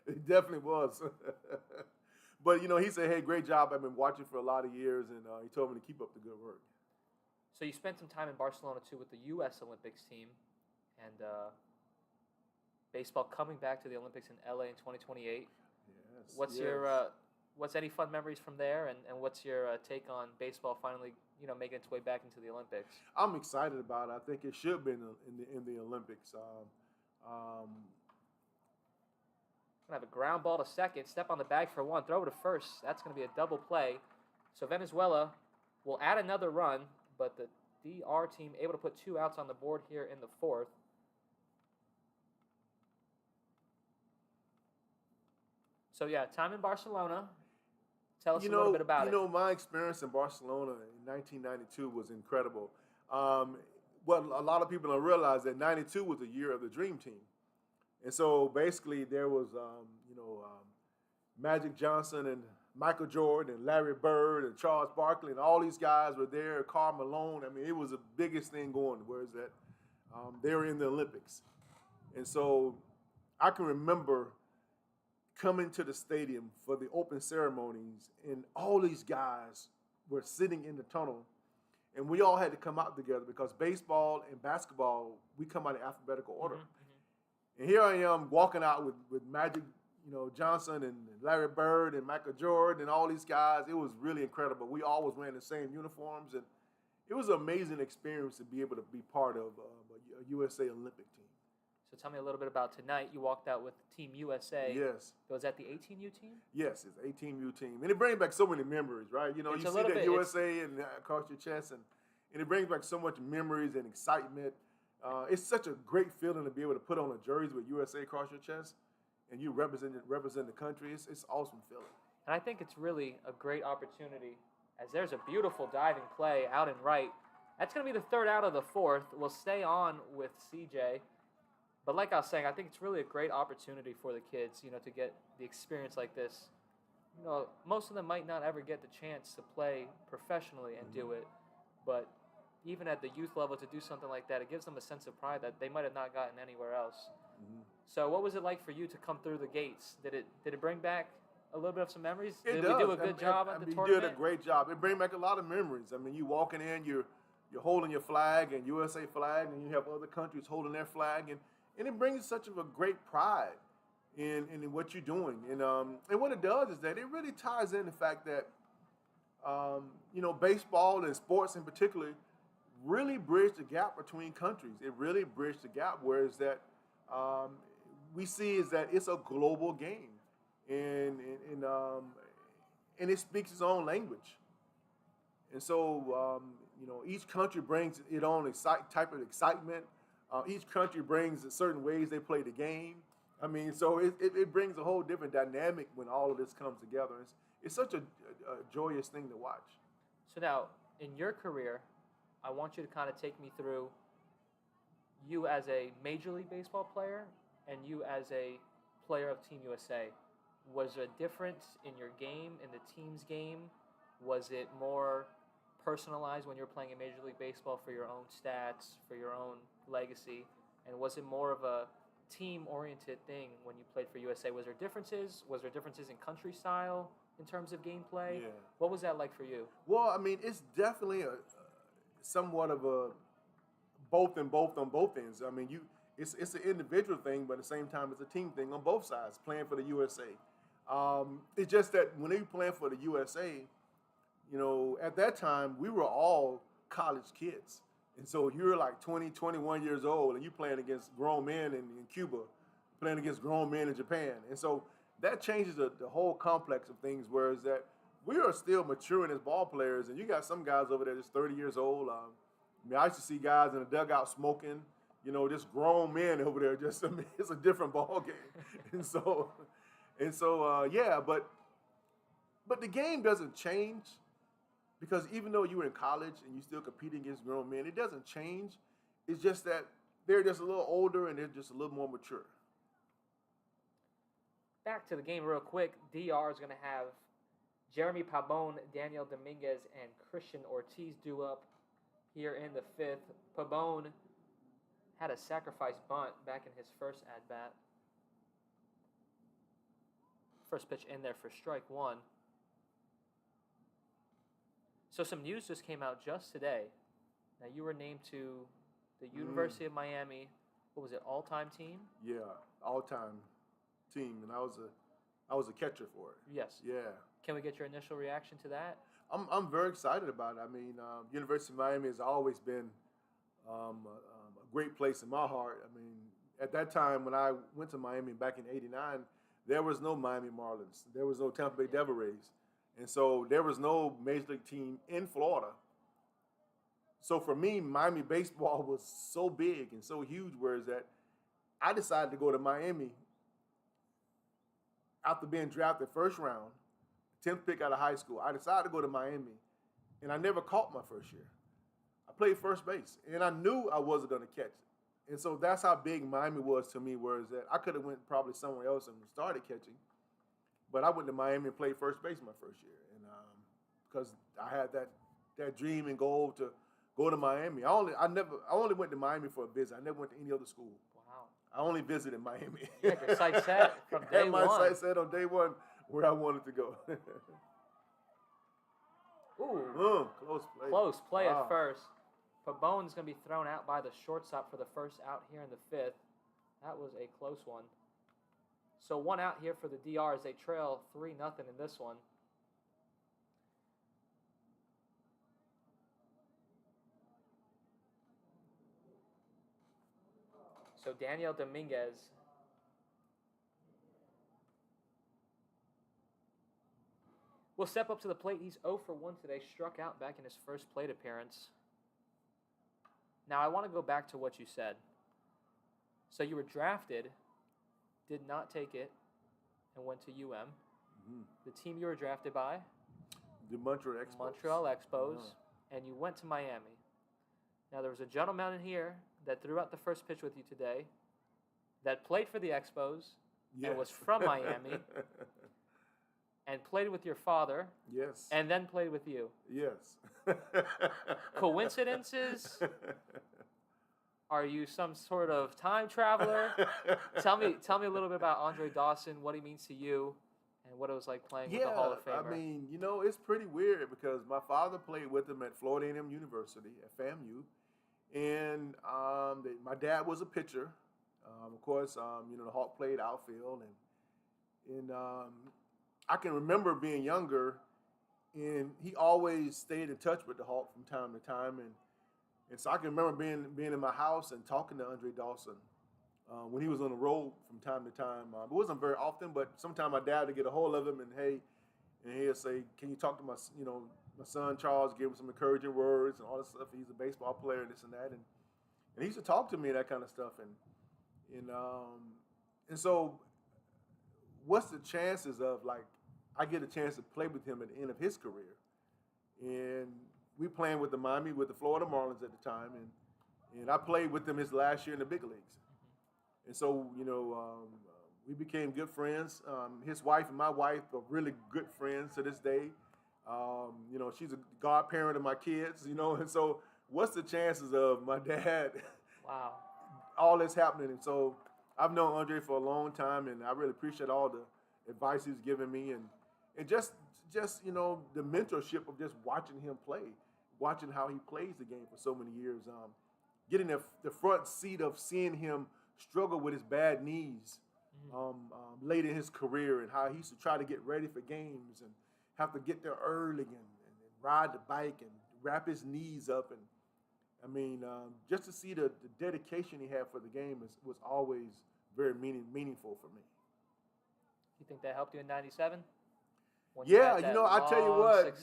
It definitely was. But he said, "Hey, great job. I've been watching for a lot of years," and he told me to keep up the good work. So you spent some time in Barcelona too with the U.S. Olympics team, and baseball coming back to the Olympics in LA in 2028. Yes. What's any fun memories from there, and what's your take on baseball finally making its way back into the Olympics? I'm excited about it. I think it should be in the Olympics. Gonna have a ground ball to second, step on the bag for one, throw it to first. That's gonna be a double play. So Venezuela will add another run, but the DR team able to put 2 outs on the board here in the fourth. So yeah, time in Barcelona. Tell us a little bit about it. My experience in Barcelona in 1992 was incredible. What a lot of people don't realize that 92 was the year of the Dream Team. And so basically there was, Magic Johnson and Michael Jordan and Larry Bird and Charles Barkley and all these guys were there, Karl Malone. I mean, it was the biggest thing going, whereas that they were in the Olympics. And so I can remember coming to the stadium for the open ceremonies and all these guys were sitting in the tunnel, and we all had to come out together because baseball and basketball, we come out in alphabetical order. And here I am walking out with Magic, Johnson and Larry Bird and Michael Jordan and all these guys. It was really incredible. We all was wearing the same uniforms, and it was an amazing experience to be able to be part of a USA Olympic team. So tell me a little bit about tonight. You walked out with Team USA. Yes. Was that the 18U team? Yes, it's an 18U team. And it brings back so many memories, right? You see that USA and across your chest, and it brings back so much memories and excitement. It's such a great feeling to be able to put on a jersey with USA across your chest, and you represent the country. It's an awesome feeling. And I think it's really a great opportunity, as there's a beautiful diving play out and right. That's going to be the third out of the fourth. We'll stay on with CJ. But like I was saying, I think it's really a great opportunity for the kids, to get the experience like this. Most of them might not ever get the chance to play professionally and do it. But even at the youth level, to do something like that, it gives them a sense of pride that they might have not gotten anywhere else. So what was it like for you to come through the gates? Did it bring back a little bit of some memories? Did we do a good job at the tournament? You did a great job. It brings back a lot of memories. I mean, you walking in, you're holding your flag and USA flag, and you have other countries holding their flag, and it brings such of a great pride in what you're doing. And what it does is that it really ties in the fact that baseball and sports in particular really bridge the gap between countries. It really bridged the gap, whereas that we see is that it's a global game, and it speaks its own language. And so each country brings its own type of excitement. Each country brings certain ways they play the game. I mean, so it brings a whole different dynamic when all of this comes together. It's such a joyous thing to watch. So now, in your career, I want you to kind of take me through you as a Major League Baseball player and you as a player of Team USA. Was there a difference in your game, in the team's game? Was it more personalized when you're playing in Major League Baseball for your own stats, for your own legacy? And was it more of a team-oriented thing when you played for USA? Was there differences? Was there differences in country style in terms of gameplay? Yeah. What was that like for you? Well, I mean, it's definitely somewhat of a both on both ends. I mean, it's an individual thing, but at the same time, it's a team thing on both sides, playing for the USA. It's just that when they were playing for the USA, at that time, we were all college kids. And so you're like 20, 21 years old, and you're playing against grown men in Cuba, playing against grown men in Japan. And so that changes the whole complex of things, whereas that we are still maturing as ball players, and you got some guys over there that's 30 years old. I used to see guys in the dugout smoking, just grown men over there. It's a different ball game. But the game doesn't change. Because even though you were in college and you still competing against grown men, it doesn't change. It's just that they're just a little older and they're just a little more mature. Back to the game real quick. DR is going to have Jeremy Pabon, Daniel Dominguez, and Christian Ortiz due up here in the fifth. Pabon had a sacrifice bunt back in his first at-bat. First pitch in there for strike one. So some news just came out just today. Now you were named to the University of Miami. What was it? All-time team? Yeah, all-time team, and I was a catcher for it. Yes. Yeah. Can we get your initial reaction to that? I'm very excited about it. I mean, University of Miami has always been a great place in my heart. I mean, at that time when I went to Miami back in '89, there was no Miami Marlins. There was no Tampa Bay Devil Rays. And so there was no major league team in Florida. So for me, Miami baseball was so big and so huge, whereas that I decided to go to Miami after being drafted first round, 10th pick out of high school. I decided to go to Miami, and I never caught my first year. I played first base, and I knew I wasn't going to catch it. And so that's how big Miami was to me, whereas that I could have went probably somewhere else and started catching. But I went to Miami and played first base my first year, and because I had that dream and goal to go to Miami. I only went to Miami for a visit. I never went to any other school. Wow. I only visited Miami. You had your sight set from day one. My sight set on day one where I wanted to go. Ooh, Close play. close play Wow. at first. Pabone's going to be thrown out by the shortstop for the first out here in the fifth. That was a close one. So one out here for the DR as they trail 3-0 in this one. So Daniel Dominguez will step up to the plate. He's 0 for 1 today, struck out back in his first plate appearance. Now I want to go back to what you said. So you were drafted, did not take it, and went to UM. Mm-hmm. The team you were drafted by? The Montreal Expos. Montreal Expos, and you went to Miami. Now there was a gentleman in here that threw out the first pitch with you today that played for the Expos and was from Miami and played with your father. Yes. And then played with you. Yes. Coincidences? Are you some sort of time traveler? Tell me a little bit about Andre Dawson, what he means to you, and what it was like playing with the Hall of Famer. I mean, it's pretty weird because my father played with him at Florida A&M University at FAMU, and my dad was a pitcher. Of course, the Hawk played outfield, and I can remember being younger, and he always stayed in touch with the Hawk from time to time, and so I can remember being in my house and talking to Andre Dawson when he was on the road from time to time. It wasn't very often, but sometimes my dad would get a hold of him and he'll say, "Can you talk to my son Charles? Give him some encouraging words and all this stuff. He's a baseball player, and this and that." And he used to talk to me that kind of stuff. And so, what's the chances of I get a chance to play with him at the end of his career? And we playing with the Florida Marlins at the time, and I played with them his last year in the big leagues. And so, we became good friends. His wife and my wife are really good friends to this day. She's a godparent of my kids, and so what's the chances of my dad, wow, all this happening? And so I've known Andre for a long time, and I really appreciate all the advice he's given me, and just the mentorship of just watching him play, watching how he plays the game for so many years, getting the front seat of seeing him struggle with his bad knees late in his career, and how he used to try to get ready for games and have to get there early and ride the bike and wrap his knees up. And I mean, just to see the dedication he had for the game was always very meaningful for me. You think that helped you in '97? Yeah, I tell you what,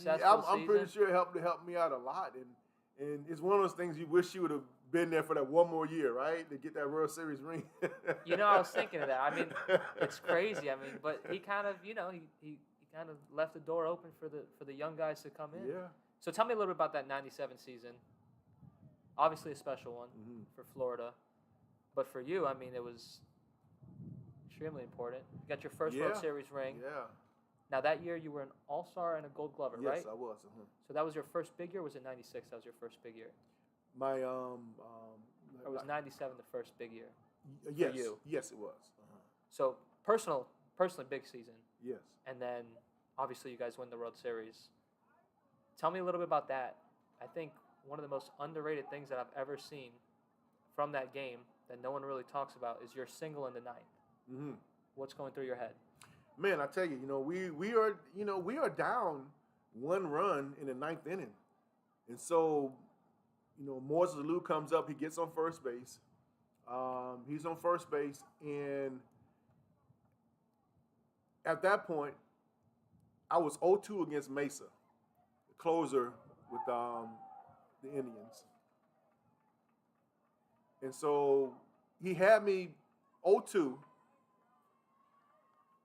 I'm pretty sure it helped me out a lot. And it's one of those things you wish you would have been there for that one more year, right? To get that World Series ring. I was thinking of that. I mean, it's crazy. I mean, but he kind of, he kind of left the door open for the young guys to come in. Yeah. So tell me a little bit about that '97 season. Obviously a special one for Florida. But for you, I mean, it was extremely important. You got your first World Series ring. Yeah. Now, that year, you were an All-Star and a Gold Glover, right? Yes, I was. So that was your first big year, or was it '96 that was your first big year? My, Or was '97 the first big year yes, for you? Yes, it was. So, personally big season. Yes. And then, obviously, you guys win the World Series. Tell me a little bit about that. I think one of the most underrated things that I've ever seen from that game that no one really talks about is your single in the ninth. Mm-hmm. What's going through your head? Man, I tell you, we are down 1 run in the 9th inning, and so, Moses Alou comes up, he gets on first base, he's on first base, and at that point, I was 0-2 against Mesa, the closer with the Indians, and so he had me 0-2.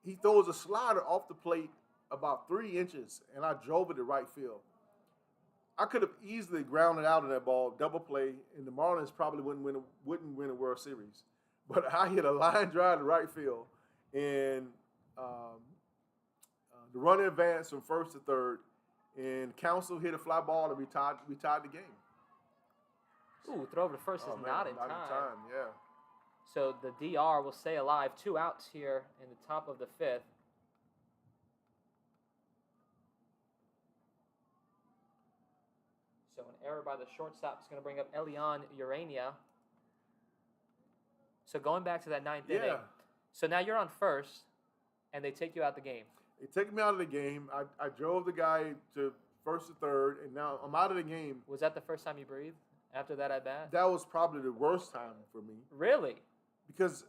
He throws a slider off the plate about 3 inches, and I drove it to right field. I could have easily grounded out in that ball, double play, and the Marlins probably wouldn't win a World Series. But I hit a line drive to right field, and the runner advanced from first to third, and Counsell hit a fly ball, and we tied the game. Ooh, throw over to first is not in time. Yeah. So the DR will stay alive. 2 outs here in the top of the 5th. So an error by the shortstop is going to bring up Elian Urania. So going back to that ninth inning. So now you're on first, and they take you out the game. They take me out of the game. I drove the guy to first to third, and now I'm out of the game. Was that the first time you breathed after that at bat? That was probably the worst time for me. Really? Because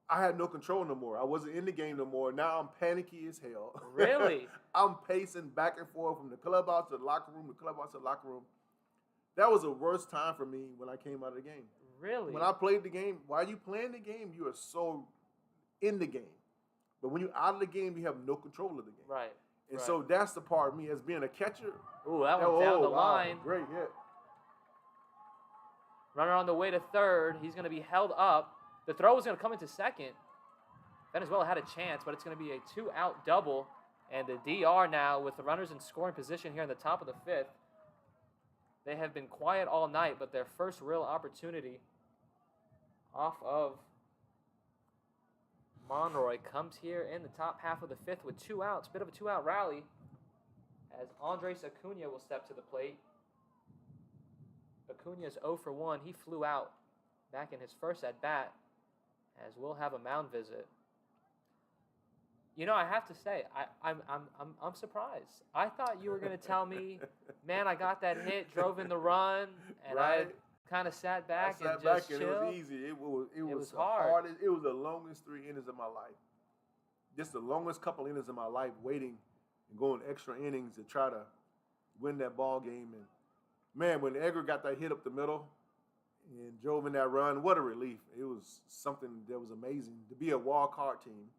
I had no control no more. I wasn't in the game no more. Now I'm panicky as hell. Really? I'm pacing back and forth from the clubhouse to the locker room, the clubhouse to the locker room. That was the worst time for me when I came out of the game. Really? When I played the game, while you playing the game, you are so in the game. But when you're out of the game, you have no control of the game. Right. And so that's the part of me as being a catcher. Ooh, that one's down the line. Great hit. Runner on the way to third. He's going to be held up. The throw was going to come into second. Venezuela had a chance, but it's going to be a 2-out double. And the DR now with the runners in scoring position here in the top of the fifth. They have been quiet all night, but their first real opportunity off of Monroy comes here in the top half of the fifth with 2 outs. Bit of a 2-out rally as Andres Acuna will step to the plate. Acuna's 0 for 1. He flew out back in his first at-bat as we'll have a mound visit. You know, I have to say, I'm surprised. I thought you were going to tell me, man, I got that hit, drove in the run, and I kind of sat back and just chilled. It was easy. It was hard. It was the longest 3 innings of my life. Just the longest couple innings of my life, waiting and going extra innings to try to win that ball game. And man, when Edgar got that hit up the middle and drove in that run, what a relief! It was something that was amazing to be a wild card team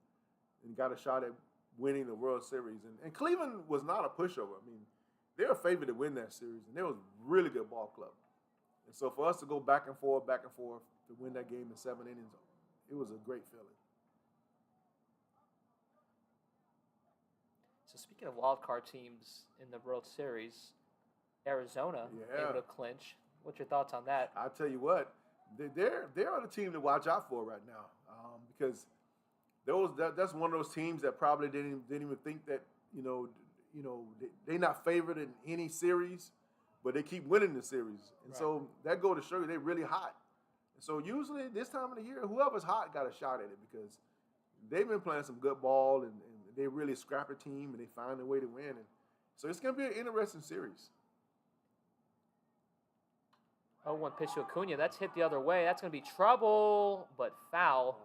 and got a shot at winning the World Series. And Cleveland was not a pushover. I mean, they were favored to win that series, and they was a really good ball club. And so for us to go back and forth to win that game in 7 innings, it was a great feeling. So speaking of wild card teams in the World Series, Arizona able to clinch. What's your thoughts on that? I'll tell you what, they are the team to watch out for right now because that's one of those teams that probably didn't even think that they're not favored in any series, but they keep winning the series, and so that go to show you they're really hot. And so usually this time of the year, whoever's hot got a shot at it because they've been playing some good ball and they really scrap a team and they find a way to win. And so it's going to be an interesting series. 0-1 pitch to Acuna. That's hit the other way. That's going to be trouble, but foul.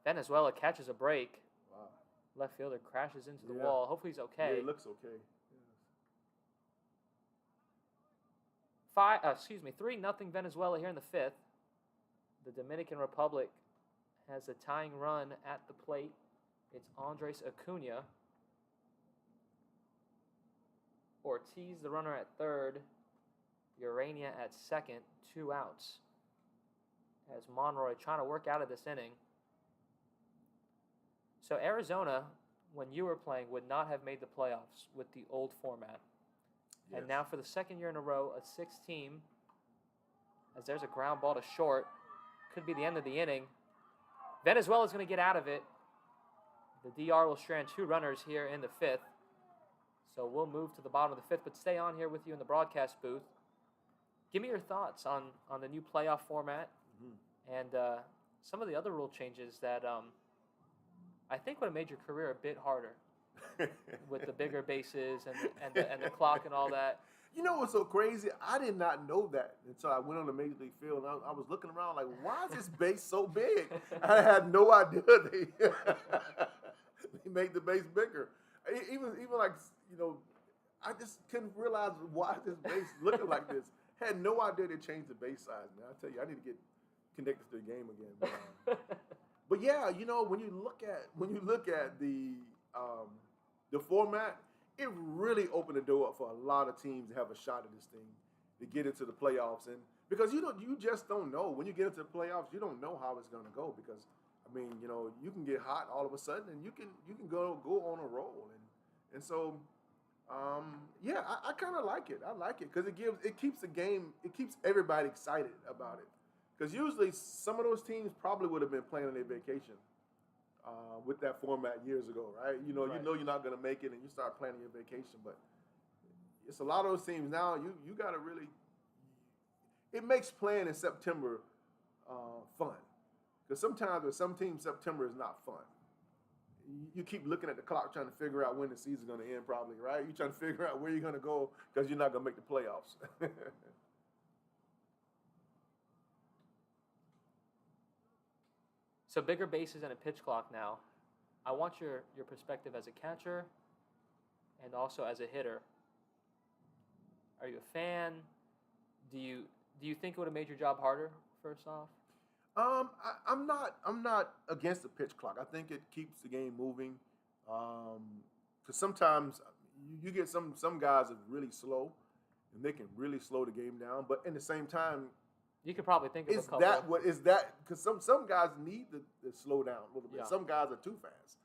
Venezuela catches a break. Wow. Left fielder crashes into the wall. Hopefully he's okay. Yeah, it looks okay. 3-0 Venezuela here in the fifth. The Dominican Republic has a tying run at the plate. It's Andres Acuna. Ortiz, the runner, at third. Urania at second. 2 outs. As Monroy trying to work out of this inning. So Arizona, when you were playing, would not have made the playoffs with the old format. Yes. And now for the second year in a row, a 6-team, as there's a ground ball to short. Could be the end of the inning. Venezuela's going to get out of it. The DR will strand 2 runners here in the fifth. So we'll move to the bottom of the fifth, but stay on here with you in the broadcast booth. Give me your thoughts on the new playoff format and some of the other rule changes that I think would have made your career a bit harder with the bigger bases and the clock and all that. You know what's so crazy? I did not know that until I went on the Major League field. And I was looking around like, why is this base so big? I had no idea they made the base bigger. Even like, I just couldn't realize why this base looking like this. Had no idea they changed the base size, man. I tell you, I need to get connected to the game again. But yeah, when you look at the format, it really opened the door up for a lot of teams to have a shot at this thing, to get into the playoffs. And because you just don't know. When you get into the playoffs, you don't know how it's going to go because, you can get hot all of a sudden and you can go on a roll. And so, I kind of like it. I like it because it keeps the game, it keeps everybody excited about it. Because usually some of those teams probably would have been playing on their vacation with that format years ago, right? You know you're not going to make it, and you start planning your vacation. But it's a lot of those teams now. You got to really it makes playing in September fun. Because sometimes with some teams, September is not fun. You keep looking at the clock trying to figure out when the season's going to end, probably, right? You're trying to figure out where you're going to go because you're not going to make the playoffs. So bigger bases and a pitch clock now. I want your perspective as a catcher and also as a hitter. Are you a fan? Do you think it would have made your job harder, first off? I'm not against the pitch clock. I think it keeps the game moving. Because sometimes you get some guys that are really slow, and they can really slow the game down. But in the same time, you could probably think of a couple. Is that because some guys need to slow down a little bit. Yeah. Some guys are too fast.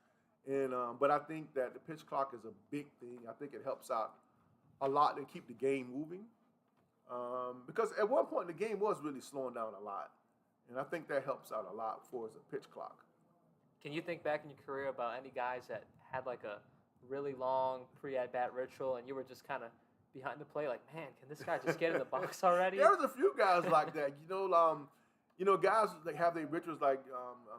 And but I think that the pitch clock is a big thing. I think it helps out a lot to keep the game moving. Because at one point the game was really slowing down a lot. And I think that helps out a lot for us a pitch clock. Can you think back in your career about any guys that had like a really long pre-at-bat ritual and you were just kind of behind the plate like, man, can this guy just get in the box already? There was a few guys like that. Guys that have their rituals like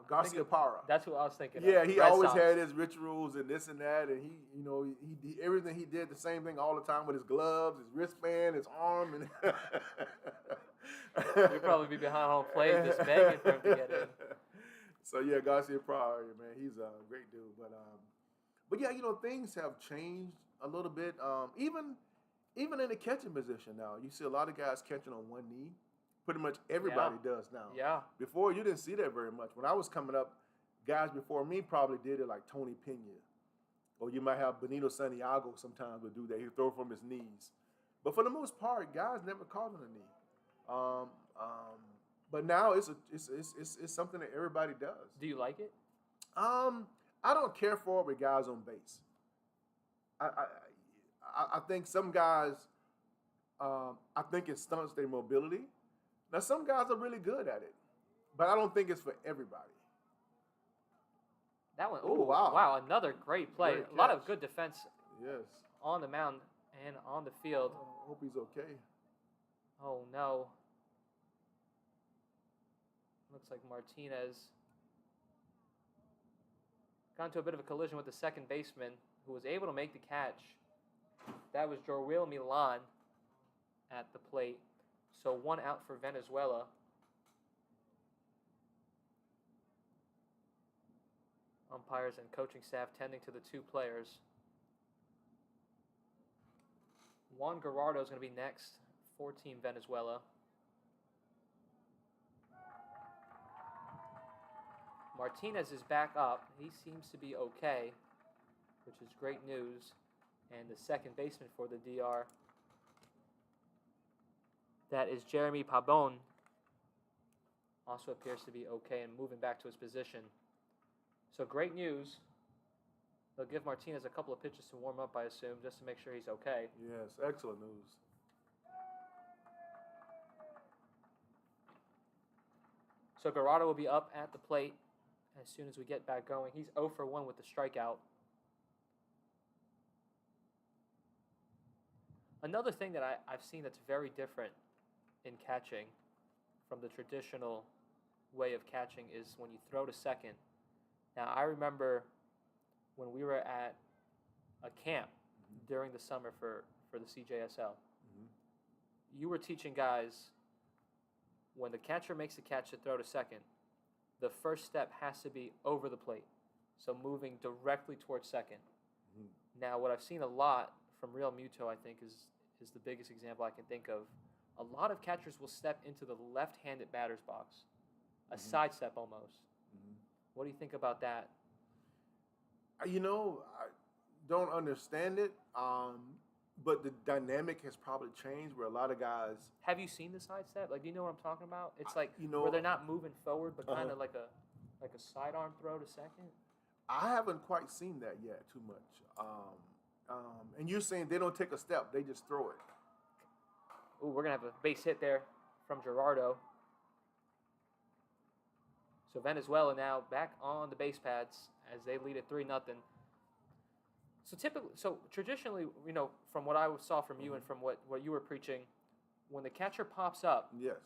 Garcia Parra. That's what I was thinking. Yeah, of. he Red always Sox. had his rituals and this and that, and he everything he did the same thing all the time with his gloves, his wristband, his arm, and You'd probably be behind home plate just begging for him to get in. So yeah, Garcia Parra, man, he's a great dude. But yeah, things have changed a little bit. Even in the catching position now, you see a lot of guys catching on one knee. Pretty much everybody does now. Yeah. Before, you didn't see that very much. When I was coming up, guys before me probably did it like Tony Pena. Or you might have Benito Santiago sometimes would do that. He'd throw from his knees. But for the most part, guys never caught on the knee. But now it's something that everybody does. Do you like it? I don't care for it with guys on base. I think some guys, I think it stunts their mobility. Now, some guys are really good at it, but I don't think it's for everybody. That one, Oh, wow. Another great play. Great A lot of catch. good defense Yes. on the mound and on the field. I hope he's okay. Oh, no. Looks like Martinez got into a bit of a collision with the second baseman who was able to make the catch. That was Jorwil Milan at the plate. So 1 out for Venezuela. Umpires and coaching staff tending to the two players. Juan Gerardo is going to be next for Team Venezuela. Martinez is back up. He seems to be okay, which is great news. And the second baseman for the DR, that is Jeremy Pabon, also appears to be okay and moving back to his position. So great news. They'll give Martinez a couple of pitches to warm up, I assume, just to make sure he's okay. Yes, excellent news. So Gerardo will be up at the plate as soon as we get back going. He's 0 for 1 with the strikeout. Another thing that I've seen that's very different in catching from the traditional way of catching is when you throw to second. Now, I remember when we were at a camp during the summer for the CJSL, you were teaching guys when the catcher makes the catch to throw to second, the first step has to be over the plate, so moving directly towards second. Now, what I've seen a lot from Real Muto, I think, is the biggest example I can think of. A lot of catchers will step into the left-handed batter's box, a sidestep almost. What do you think about that? I don't understand it, but the dynamic has probably changed where a lot of guys. Have you seen the sidestep? Like, do you know what I'm talking about? It's like where they're not moving forward, but kind of like a sidearm throw to second. I haven't quite seen that yet too much. And you're saying they don't take a step; they just throw it. Ooh, we're gonna have a base hit there from Gerardo. So Venezuela now back on the base pads as they lead at 3-0. So traditionally, from what I saw from you and from what you were preaching, when the catcher pops up, Yes.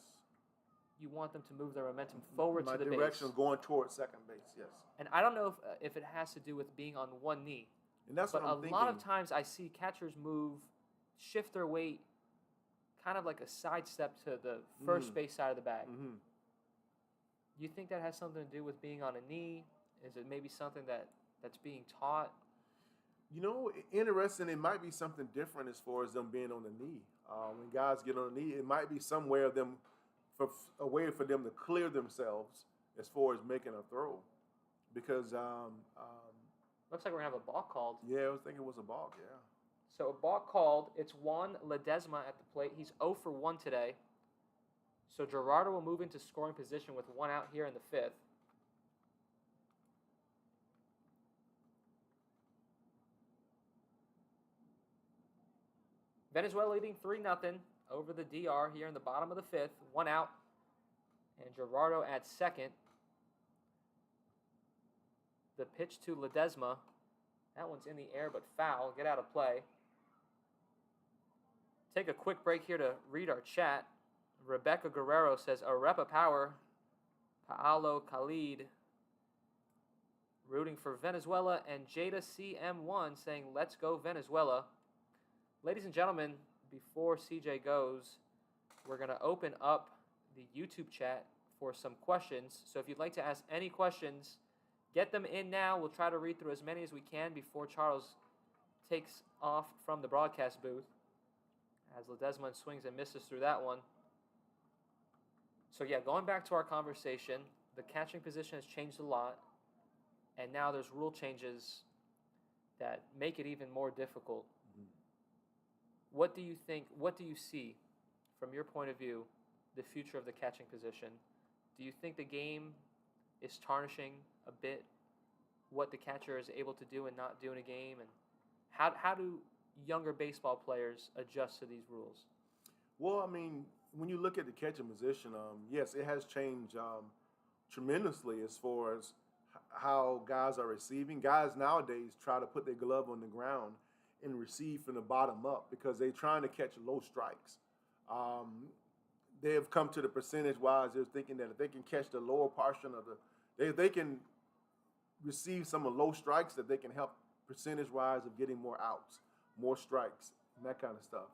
you want them to move their momentum forward My to the direction base. of going towards second base. Yes. And I don't know if it has to do with being on one knee, And that's but what I'm a thinking. lot of times I see catchers shift their weight, kind of like a sidestep to the first base side of the bag. Mm-hmm. You think that has something to do with being on a knee? Is it maybe something that's being taught? You know, interesting. It might be something different as far as them being on the knee. When guys get on the knee, it might be somewhere of them, a way for them to clear themselves as far as making a throw. Because Looks like we're gonna have a balk called. yeah, I was thinking it was a balk. Yeah. So a balk called. It's Juan Ledesma at the plate. He's 0 for 1 today. So Gerardo will move into scoring position with 1 out here in the 5th. Venezuela leading 3-0 over the DR here in the bottom of the 5th. 1 out. And Gerardo at second. The pitch to Ledesma. That one's in the air but foul. Get out of play. Take a quick break here to read our chat. Rebecca Guerrero says, Arepa Power. Paolo Khalid rooting for Venezuela. And Jada CM1 saying, let's go Venezuela. Ladies and gentlemen, before CJ goes, we're going to open up the YouTube chat for some questions. So if you'd like to ask any questions, get them in now. We'll try to read through as many as we can before Charles takes off from the broadcast booth, as Ledesma swings and misses through that one. So yeah, going back to our conversation, the catching position has changed a lot, and now there's rule changes that make it even more difficult. What do you think, what do you see, from your point of view, the future of the catching position? Do you think the game is tarnishing a bit what the catcher is able to do and not do in a game? And how do younger baseball players adjust to these rules? Well, I mean, when you look at the catching position, yes, it has changed tremendously as far as how guys are receiving. Guys nowadays try to put their glove on the ground and receive from the bottom up because they're trying to catch low strikes. They have come to the percentage-wise, they're thinking that if they can catch the lower portion of they can receive some of low strikes, that they can help percentage-wise of getting more outs, more strikes, and that kind of stuff.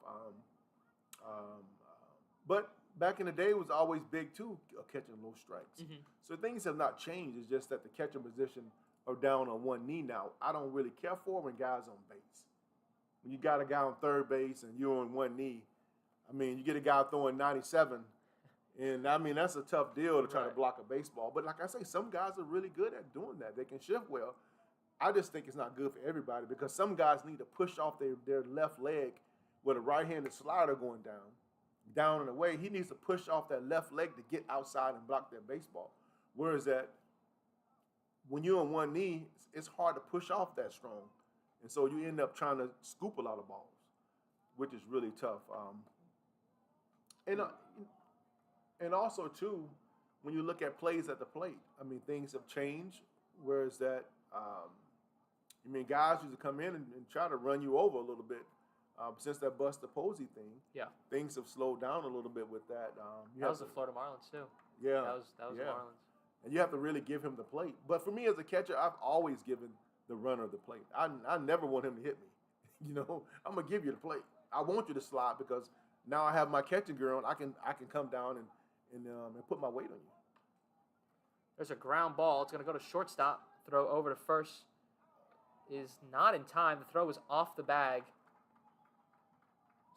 But back in the day, it was always big, too, catching low strikes. Mm-hmm. So things have not changed. It's just that the catching position are down on one knee now. I don't really care for when guys on base. When you got a guy on third base and you're on one knee, I mean, you get a guy throwing 97, and I mean, that's a tough deal to try to block a baseball. But like I say, some guys are really good at doing that. They can shift well. I just think it's not good for everybody because some guys need to push off their left leg with a right-handed slider going down and away. He needs to push off that left leg to get outside and block that baseball. Whereas that when you're on one knee, it's hard to push off that strong. And so you end up trying to scoop a lot of balls, which is really tough. And also, too, when you look at plays at the plate, I mean, things have changed. Whereas that, I mean, guys used to come in and try to run you over a little bit. Since that Buster Posey thing, things have slowed down a little bit with that. That was the Florida Marlins, too. Yeah. That was the Marlins. And you have to really give him the plate. But for me as a catcher, I've always given the runner the plate. I never want him to hit me. You know, I'm going to give you the plate. I want you to slide because now I have my catching gear on. I can come down and put my weight on you. There's a ground ball. It's going to go to shortstop. Throw over to first is not in time. The throw is off the bag.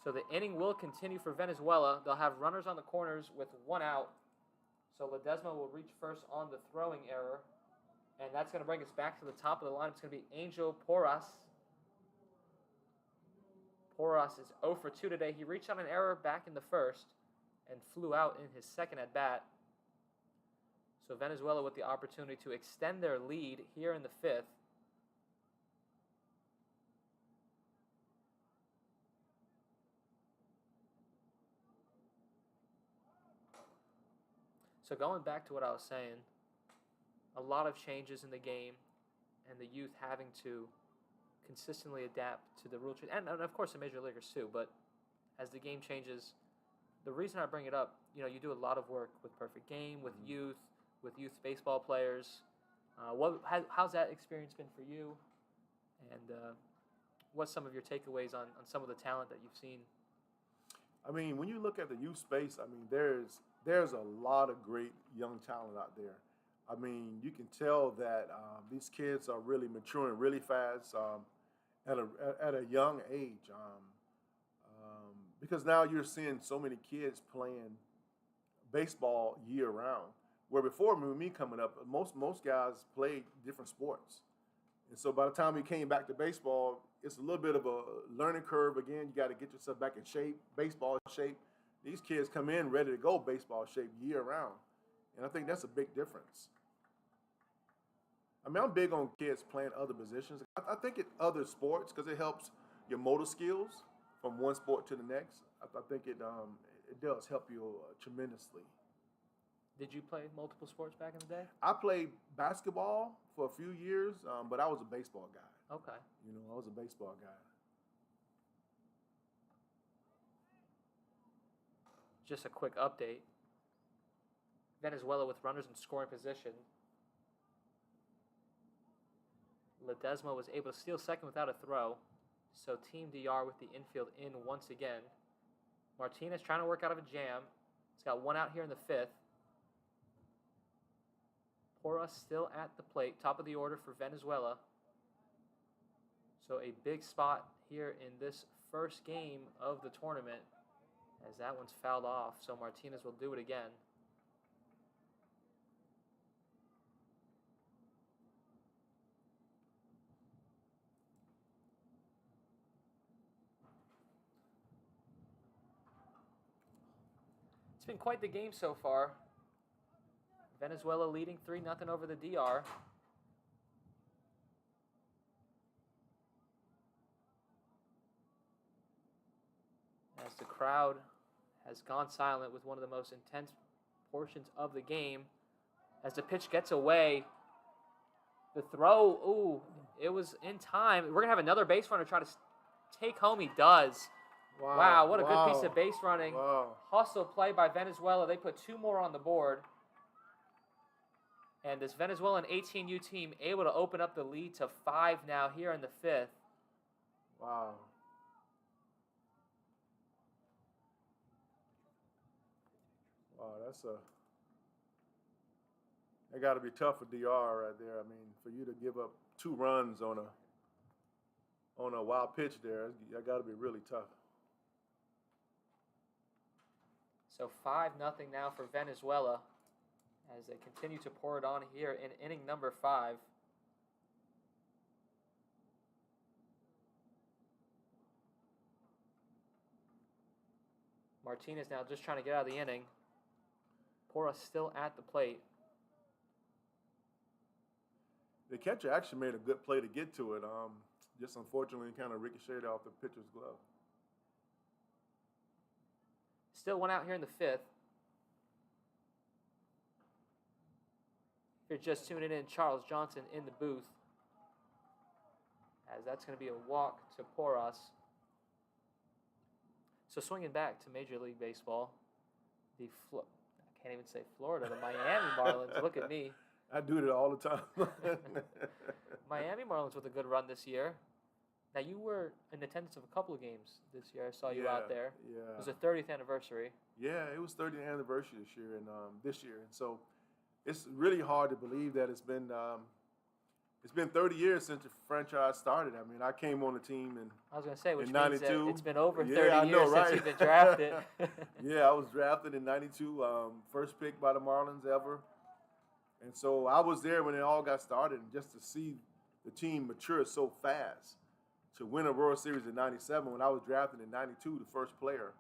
So the inning will continue for Venezuela. They'll have runners on the corners with 1 out. So Ledesma will reach first on the throwing error. And that's going to bring us back to the top of the line. It's going to be Angel Porras. Porras is 0 for 2 today. He reached on an error back in the first and flew out in his second at bat. So Venezuela with the opportunity to extend their lead here in the 5th. So going back to what I was saying, a lot of changes in the game and the youth having to consistently adapt to the rule change. And of course the major leaguers too, but as the game changes, The reason I bring it up, you do a lot of work with Perfect Game, with youth baseball players. How's that experience been for you? And what's some of your takeaways on some of the talent that you've seen? I mean, when you look at the youth space, I mean, there's a lot of great young talent out there. I mean, you can tell that these kids are really maturing really fast at a young age. Because now you're seeing so many kids playing baseball year round. Where before, with me coming up, most guys played different sports, and so by the time we came back to baseball, it's a little bit of a learning curve again. You got to get yourself back in shape, baseball shape. These kids come in ready to go baseball shape year round, and I think that's a big difference. I mean, I'm big on kids playing other positions. I think other sports because it helps your motor skills from one sport to the next. I think it does help you tremendously. Did you play multiple sports back in the day? I played basketball for a few years, but I was a baseball guy. Okay. I was a baseball guy. Just a quick update. Venezuela with runners in scoring position. Ledesma was able to steal second without a throw. So Team DR with the infield in once again. Martinez trying to work out of a jam. He's got one out here in the fifth. Porras still at the plate, top of the order for Venezuela. So a big spot here in this first game of the tournament as that one's fouled off. So Martinez will do it again. It's been quite the game so far. Venezuela leading 3-0 over the DR. As the crowd has gone silent with one of the most intense portions of the game. As the pitch gets away, the throw, it was in time. We're going to have another base runner try to take home. He does. Wow, what a good piece of base running. Wow. Hustle play by Venezuela. They put two more on the board. And this Venezuelan 18U team able to open up the lead to 5 now here in the fifth. Wow. Wow, that got to be tough for DR right there. I mean, for you to give up 2 runs on a wild pitch there, that got to be really tough. So 5-0 now for Venezuela as they continue to pour it on here in inning number 5. Martinez now just trying to get out of the inning. Porras still at the plate. The catcher actually made a good play to get to it. Just unfortunately kind of ricocheted off the pitcher's glove. Still one out here in the fifth. If you're just tuning in, Charles Johnson in the booth. As that's going to be a walk to Porras. So swinging back to Major League Baseball, I can't even say Florida, the Miami Marlins. Look at me. I do it all the time. Miami Marlins with a good run this year. Now, you were in attendance of a couple of games this year. I saw you out there. Yeah. It was the 30th anniversary. Yeah, it was 30th anniversary this year, and so it's really hard to believe that it's been 30 years since the franchise started. I mean, I came on the team I was going to say, which in means 92. that it's been over 30 I know, years right? since you've been drafted. Yeah, I was drafted in 92, first pick by the Marlins ever. And so I was there when it all got started, and just to see the team mature so fast to win a World Series in 97 when I was drafted in 92, the first player.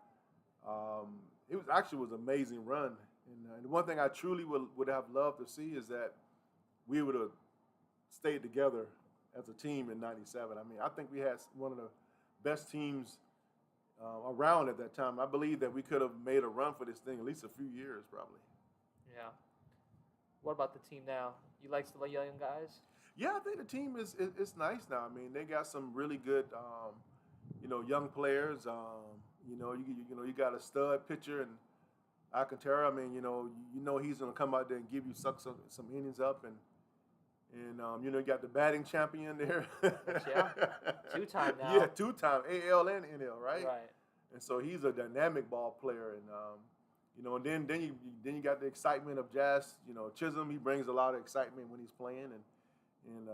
It was an amazing run. And the one thing I truly would have loved to see is that we would have stayed together as a team in 97. I mean, I think we had one of the best teams around at that time. I believe that we could have made a run for this thing at least a few years probably. Yeah. What about the team now? You like the young guys? Yeah, I think the team is nice now. I mean, they got some really good young players. You got a stud pitcher and Alcantara. I mean, he's gonna come out there and give you some innings up, and you got the batting champion there. Yeah, 2-time now. Yeah, 2-time AL and NL, right? Right. And so he's a dynamic ball player, and then you got the excitement of Jazz. Chisholm, he brings a lot of excitement when he's playing, and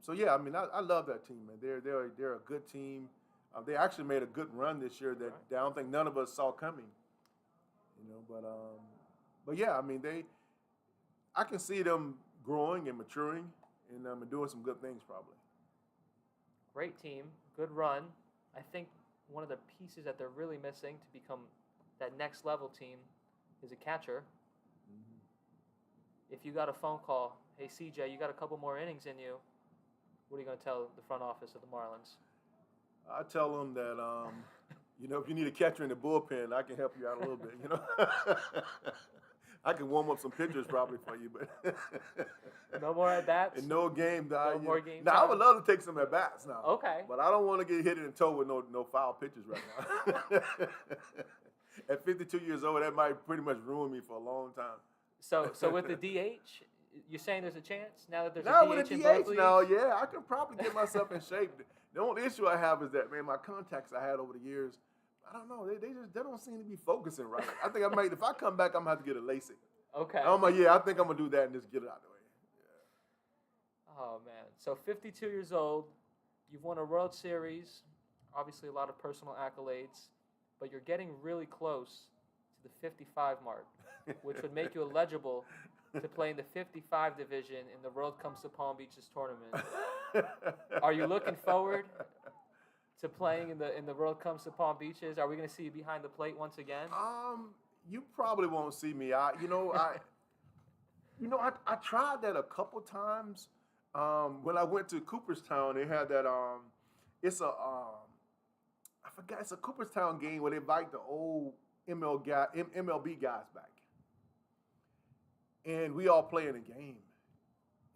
so yeah, I mean, I love that team, man. They're a good team. They actually made a good run this year that I don't think none of us saw coming. But yeah, I mean, I can see them growing and maturing and doing some good things probably. Great team, good run. I think one of the pieces that they're really missing to become that next level team is a catcher. Mm-hmm. If you got a phone call, hey CJ, you got a couple more innings in you, what are you going to tell the front office of the Marlins? I tell them that, if you need a catcher in the bullpen, I can help you out a little bit, I can warm up some pitchers probably for you, but no more at bats. And no game. No more games. Now I would love to take some at bats now. Okay. But I don't want to get hit in the toe with no foul pitches right now. At 52 years old, that might pretty much ruin me for a long time. So with the DH, you're saying there's a chance now that there's now a DH with the in DH both leagues? now, yeah, I can probably get myself in shape. The only issue I have is that, man, my contacts I had over the years, I don't know, they don't seem to be focusing right. I think if I come back, I'm gonna have to get a LASIK. Okay. I'm like, yeah, I think I'm gonna do that and just get it out of the way. Yeah. Oh man, so 52 years old, you've won a World Series, obviously a lot of personal accolades, but you're getting really close to the 55 mark, which would make you eligible to play in the 55 division in the World Comes to Palm Beaches tournament. Are you looking forward to playing in the World Comes to Palm Beaches? Are we going to see you behind the plate once again? You probably won't see me. I tried that a couple times. When I went to Cooperstown, they had that. It's I forgot. It's a Cooperstown game where they invite the old MLB guys back, and we all play in a game.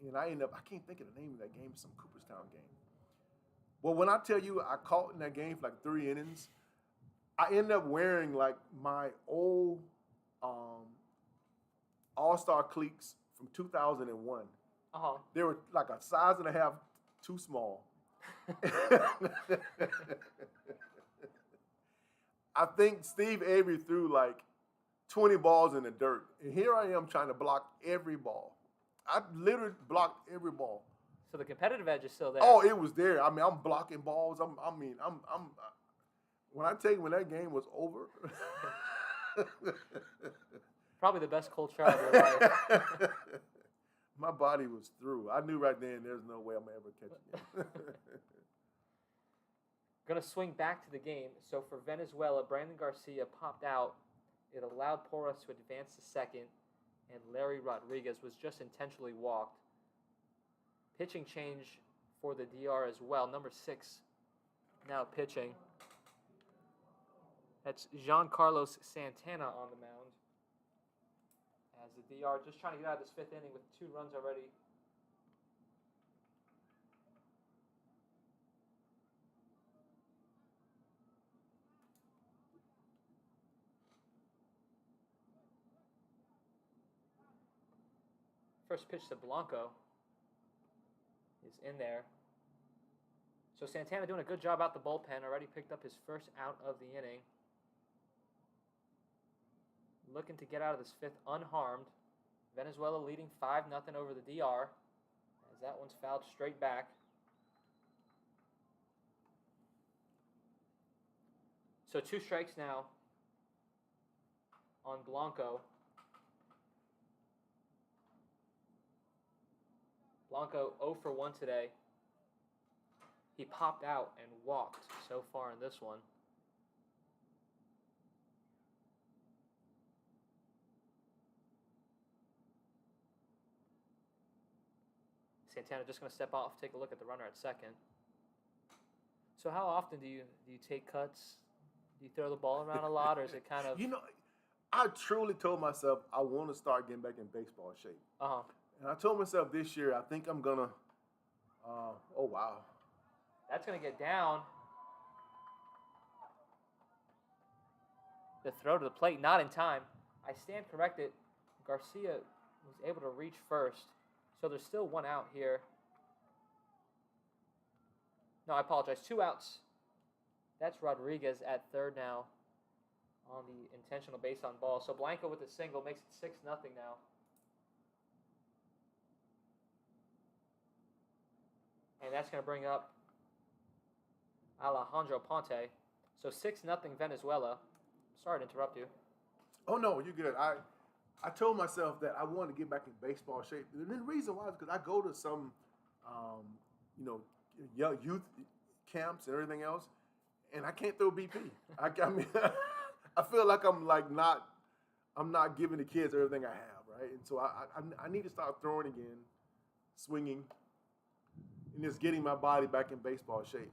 And I can't think of the name of that game. Some Cooperstown game. Well, when I tell you I caught in that game for like 3 innings, I ended up wearing like my old All-Star cleats from 2001. Uh-huh. They were like a size and a half too small. I think Steve Avery threw like 20 balls in the dirt. And here I am trying to block every ball. I literally blocked every ball. So the competitive edge is still there. Oh, it was there. I mean, I'm blocking balls. When that game was over. Probably the best cold shower of your life. My body was through. I knew right then there's no way I'm ever catching it. Going to swing back to the game. So for Venezuela, Brandon Garcia popped out. It allowed Porras to advance to second, and Larry Rodriguez was just intentionally walked. Pitching change for the DR as well. Number 6 now pitching. That's Giancarlos Santana on the mound. As the DR just trying to get out of this 5th inning with 2 runs already. First pitch to Blanco is in there. So Santana doing a good job out the bullpen. Already picked up his first out of the inning. Looking to get out of this 5th unharmed. Venezuela leading 5-0 over the DR. As that one's fouled straight back. So 2 strikes now on Blanco. Blanco 0 for 1 today. He popped out and walked so far in this one. Santana just going to step off, take a look at the runner at second. So how often do you take cuts? Do you throw the ball around a lot, or is it kind of... I truly told myself I want to start getting back in baseball shape. Uh-huh. And I told myself this year, I think I'm going to... oh, wow. That's going to get down. The throw to the plate, not in time. I stand corrected. Garcia was able to reach first. So there's still one out here. No, I apologize. 2 outs. That's Rodriguez at third now on the intentional base on ball. So Blanco with the single makes it 6-0 now. And that's going to bring up Alejandro Ponte. So 6-0 Venezuela. Sorry to interrupt you. Oh, no, you're good. I told myself that I wanted to get back in baseball shape. And the reason why is because I go to some, young youth camps and everything else, and I can't throw BP. I mean, I feel like I'm not giving the kids everything I have, right? And so I need to start throwing again, swinging, and just getting my body back in baseball shape.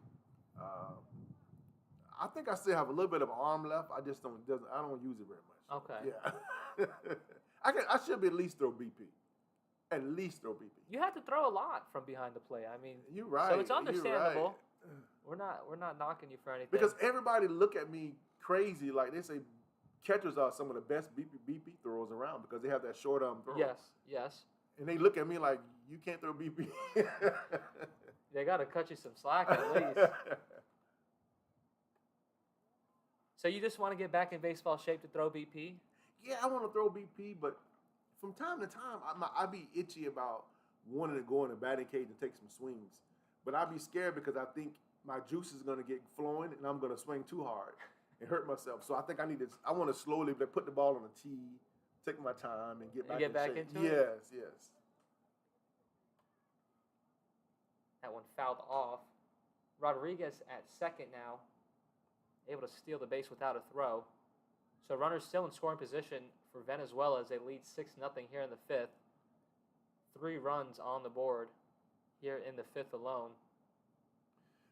I think I still have a little bit of arm left. I just don't use it very much. Okay. Yeah. I should be at least throw BP. At least throw BP. You have to throw a lot from behind the plate. I mean, you're right. So it's understandable. Right. We're not knocking you for anything. Because everybody look at me crazy, like they say catchers are some of the best BP throwers around because they have that short arm throw. Yes. And they look at me like, you can't throw BP. They got to cut you some slack at least. So you just want to get back in baseball shape to throw BP? Yeah, I want to throw BP, but from time to time, I be itchy about wanting to go in the batting cage and take some swings. But I be scared because I think my juice is going to get flowing and I'm going to swing too hard and hurt myself. So I think I want to slowly put the ball on the tee, take my time, and get back in shape. Into it? Yes. That one fouled off. Rodriguez at second now, able to steal the base without a throw. So runners still in scoring position for Venezuela as they lead 6-0 here in the 5th. 3 runs on the board here in the 5th alone.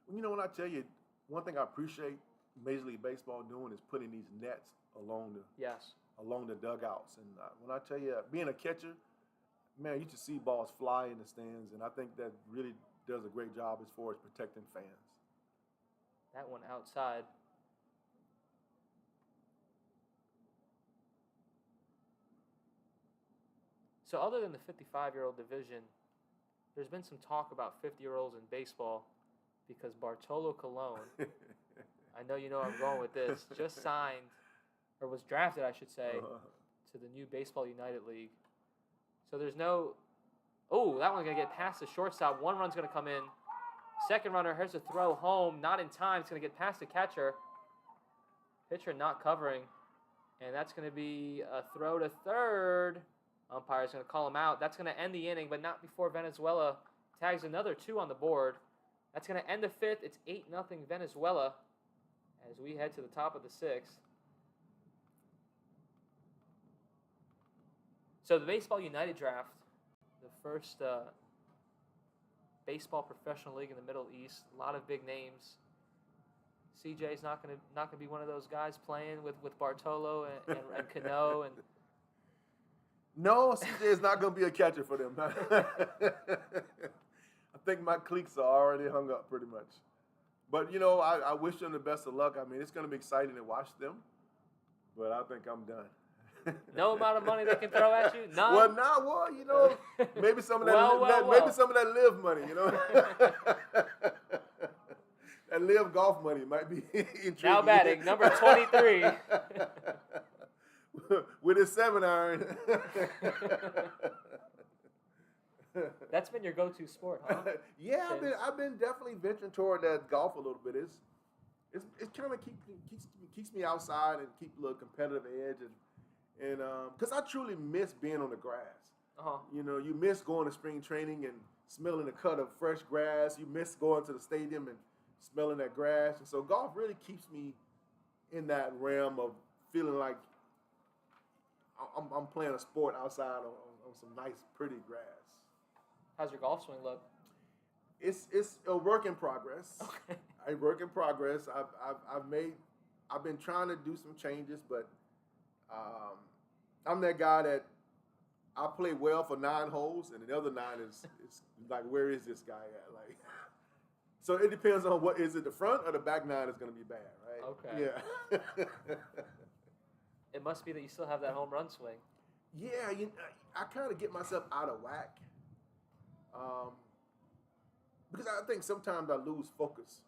Well, you know, when I tell you, one thing I appreciate Major League Baseball doing is putting these nets along the dugouts. And when I tell you, being a catcher, man, you just see balls fly in the stands, and I think that really does a great job as far as protecting fans. That one outside. So other than the 55-year-old division, there's been some talk about 50-year-olds in baseball because Bartolo Colon, I know you know where I'm going with this, just signed, or was drafted, I should say, to the new Baseball United League. So there's no, that one's going to get past the shortstop. One run's going to come in. Second runner, here's a throw home, not in time. It's going to get past the catcher. Pitcher not covering, and that's going to be a throw to third. Umpire's going to call him out. That's going to end the inning, but not before Venezuela tags another 2 on the board. That's going to end the 5th. It's 8-0 Venezuela as we head to the top of the 6th. So the Baseball United draft, the first baseball professional league in the Middle East. A lot of big names. CJ's not gonna be one of those guys playing with Bartolo and Cano and. No, CJ is not going to be a catcher for them. I think my cleats are already hung up pretty much. But, you know, I wish them the best of luck. I mean, it's going to be exciting to watch them, but I think I'm done. No amount of money they can throw at you? None? Well, you know, maybe some of that maybe some of that live money, you know. That live golf money might be intriguing. Now batting, number 23. With his 7-iron. That's been your go-to sport, huh? Yeah, I've been definitely venturing toward that golf a little bit. It kind of keeps me outside and keep a little competitive edge, and because I truly miss being on the grass. You know, you miss going to spring training and smelling the cut of fresh grass. You miss going to the stadium and smelling that grass, and so golf really keeps me in that realm of feeling like I'm playing a sport outside on some nice, pretty grass. How's your golf swing look? It's a work in progress. Okay. A work in progress. I've been trying to do some changes, but I'm that guy that I play well for 9 holes, and the other 9 is like, where is this guy at? Like, so it depends on what is it, the front or the back 9 is going to be bad, right? Okay. Yeah. It must be that you still have that home run swing. Yeah, I kind of get myself out of whack um, because I think sometimes I lose focus.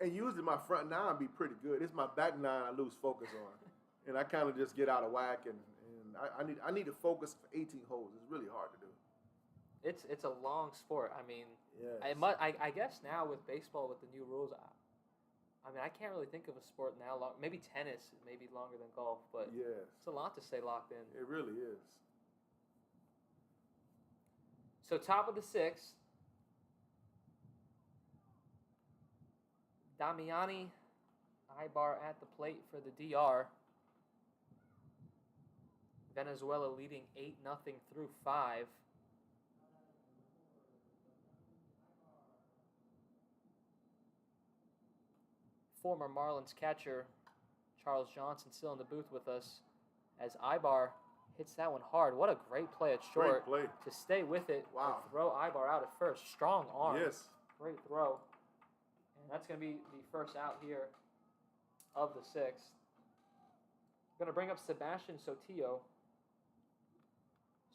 And usually my front nine be pretty good. It's my back nine I lose focus on, and I kind of just get out of whack. And I need to focus for 18 holes. It's really hard to do. It's a long sport. I mean, Yes. I guess now with baseball with the new rules, I mean I can't really think of a sport now. Maybe tennis, maybe longer than golf, but Yes. it's a lot to stay locked in. It really is. So top of the sixth, Damiani Ibar at the plate for the DR. Venezuela leading 8-0 through 5. Former Marlins catcher Charles Johnson still in the booth with us as Ibar hits that one hard. What a great play at short. Great play. To stay with it. Wow. To throw Ibar out at first. Strong arm. Yes. Great throw. And that's going to be the first out here of the sixth. Going to bring up Sebastian Sotillo.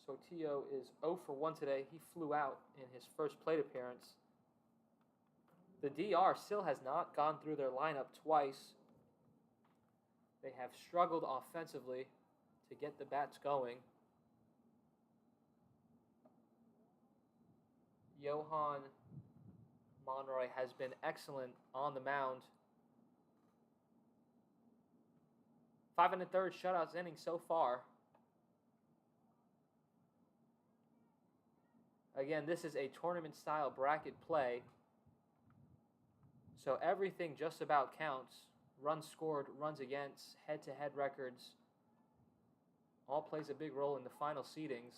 Sotillo is 0 for 1 today. He flew out in his first plate appearance. The DR still has not gone through their lineup twice. They have struggled offensively to get the bats going. Johan Monroy has been excellent on the mound. 5 1/3 shutouts inning so far. Again, this is a tournament-style bracket play. So everything just about counts. Runs scored, runs against, head-to-head records. All plays a big role in the final seedings.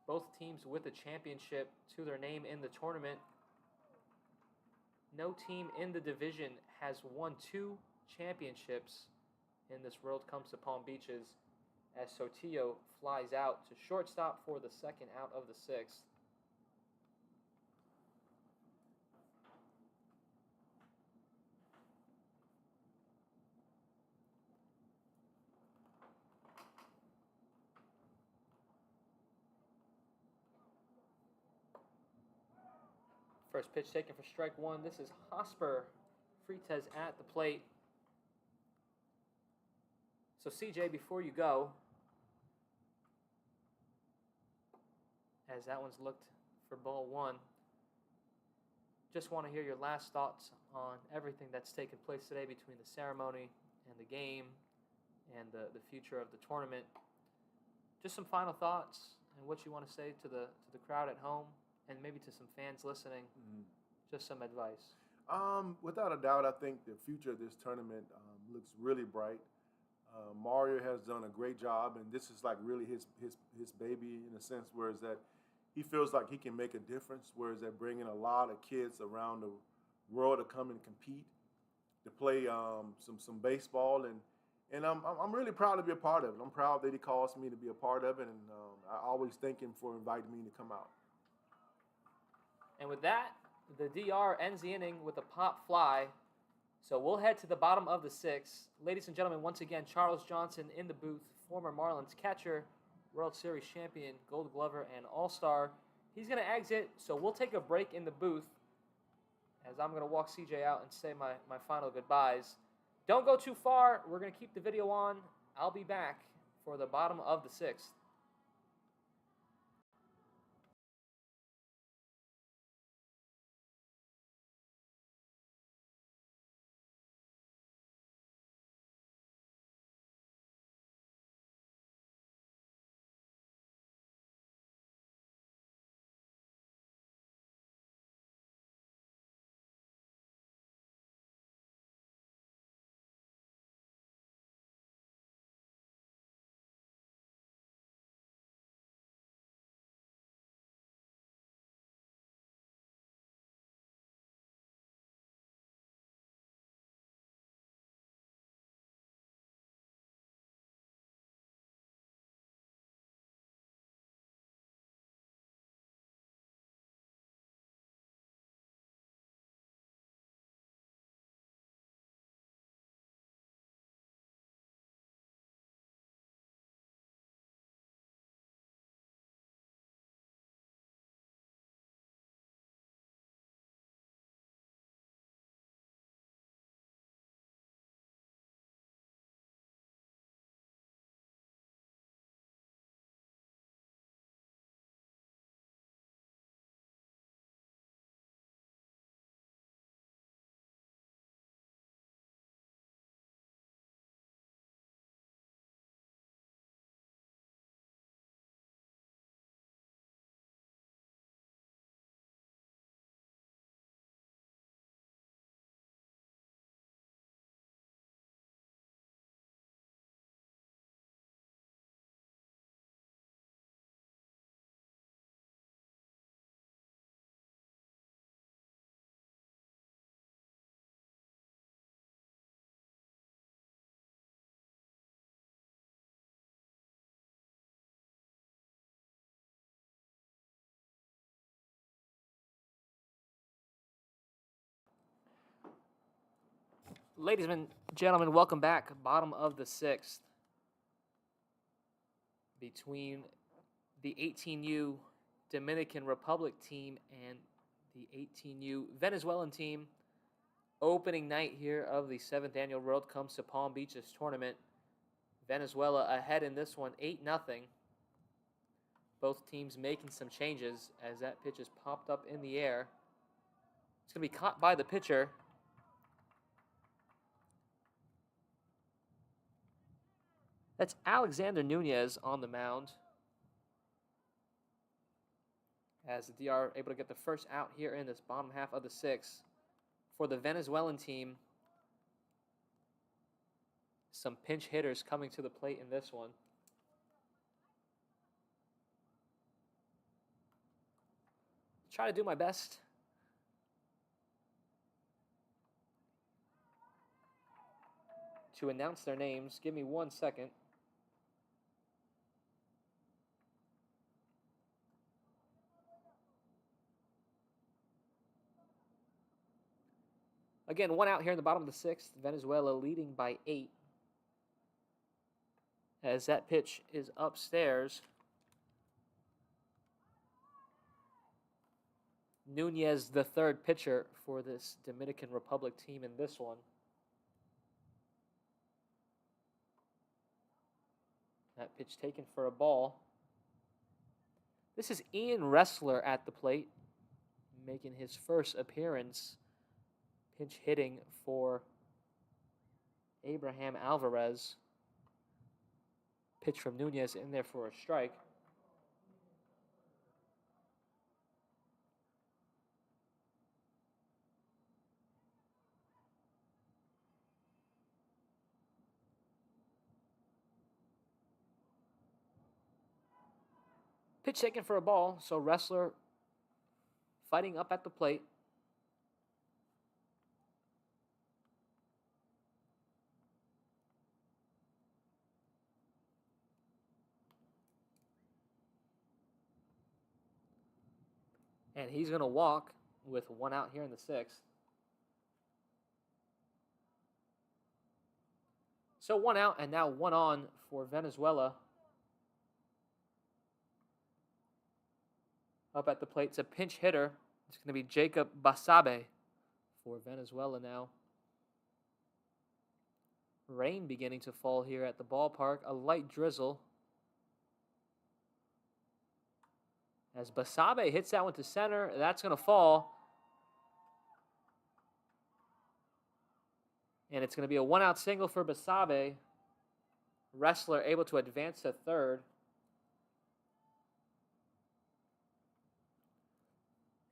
Both teams with a championship to their name in the tournament. No team in the division has won 2 championships in this World Comes to Palm Beaches, as Sotillo flies out to shortstop for the second out of the sixth. First pitch taken for strike one. This is Hosper Freitas at the plate. So CJ, before you go, as that one's looked for ball one, just want to hear your last thoughts on everything that's taken place today between the ceremony and the game and the future of the tournament. Just some final thoughts and what you want to say to the crowd at home and maybe to some fans listening. Just some advice. Without a doubt, I think the future of this tournament looks really bright. Mario has done a great job, and this is like really his baby in a sense, whereas that he feels like he can make a difference, whereas they're bringing a lot of kids around the world to come and compete, to play some baseball, and I'm really proud to be a part of it. I'm proud that he calls me to be a part of it, and I always thank him for inviting me to come out. And with that, the DR ends the inning with a pop fly. So we'll head to the bottom of the sixth. Ladies and gentlemen, once again, Charles Johnson in the booth, former Marlins catcher, World Series champion, Gold Glover, and All-Star. He's going to exit, so we'll take a break in the booth as I'm going to walk CJ out and say my final goodbyes. Don't go too far. We're going to keep the video on. I'll be back for the bottom of the sixth. Ladies and gentlemen, welcome back. Bottom of the sixth between the 18U Dominican Republic team and the 18U Venezuelan team. Opening night here of the 7th Annual World comes to Palm Beach's tournament. Venezuela ahead in this one, 8-0. Both teams making some changes as that pitch is popped up in the air. It's going to be caught by the pitcher. That's Alexander Nunez on the mound. As the DR able to get the first out here in this bottom half of the sixth. For the Venezuelan team, some pinch hitters coming to the plate in this one. Try to do my best to announce their names. Give me 1 second. Again, 1 out here in the bottom of the sixth. Venezuela leading by 8. As that pitch is upstairs. Nunez, the third pitcher for this Dominican Republic team in this one. That pitch taken for a ball. This is Ian Wrestler at the plate, making his first appearance. Pinch hitting for Abraham Alvarez. Pitch from Nunez in there for a strike. Pitch taken for a ball, so Wrestler fighting up at the plate. And he's going to walk with 1 out here in the sixth. So 1 out and now 1 on for Venezuela. Up at the plate, it's a pinch hitter. It's going to be Jacob Basabe for Venezuela now. Rain beginning to fall here at the ballpark. A light drizzle. As Basabe hits that one to center, that's going to fall. And it's going to be a 1-out single for Basabe. Wrestler able to advance to third.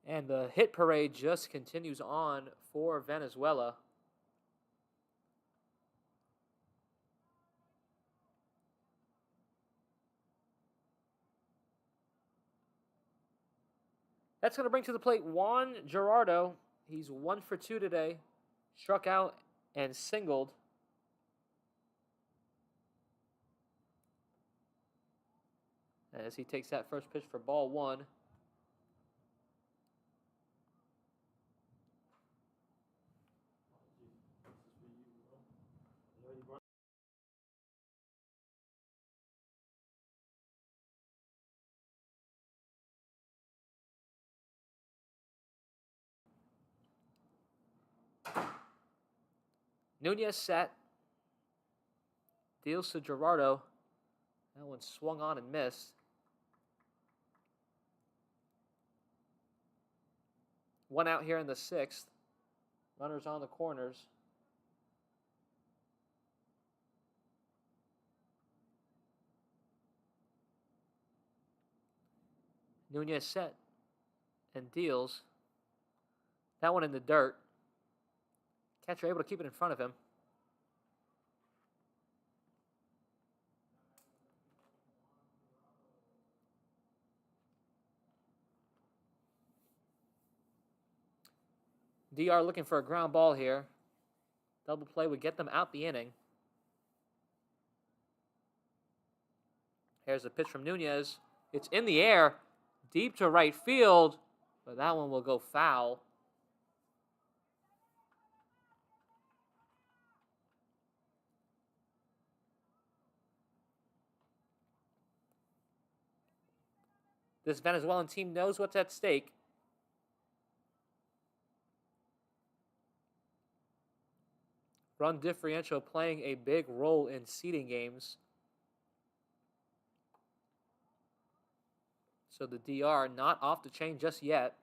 And the hit parade just continues on for Venezuela. That's going to bring to the plate Juan Gerardo. He's 1 for 2 today. Struck out and singled. As he takes that first pitch for ball 1. Nunez set. Deals to Gerardo. That one swung on and missed. 1 out here in the sixth. Runners on the corners. Nunez set and deals. That one in the dirt. Catcher able to keep it in front of him. DR looking for a ground ball here. Double play would get them out the inning. Here's a pitch from Nunez. It's in the air, deep to right field, but that one will go foul. This Venezuelan team knows what's at stake. Run differential playing a big role in seeding games. So the DR not off the chain just yet.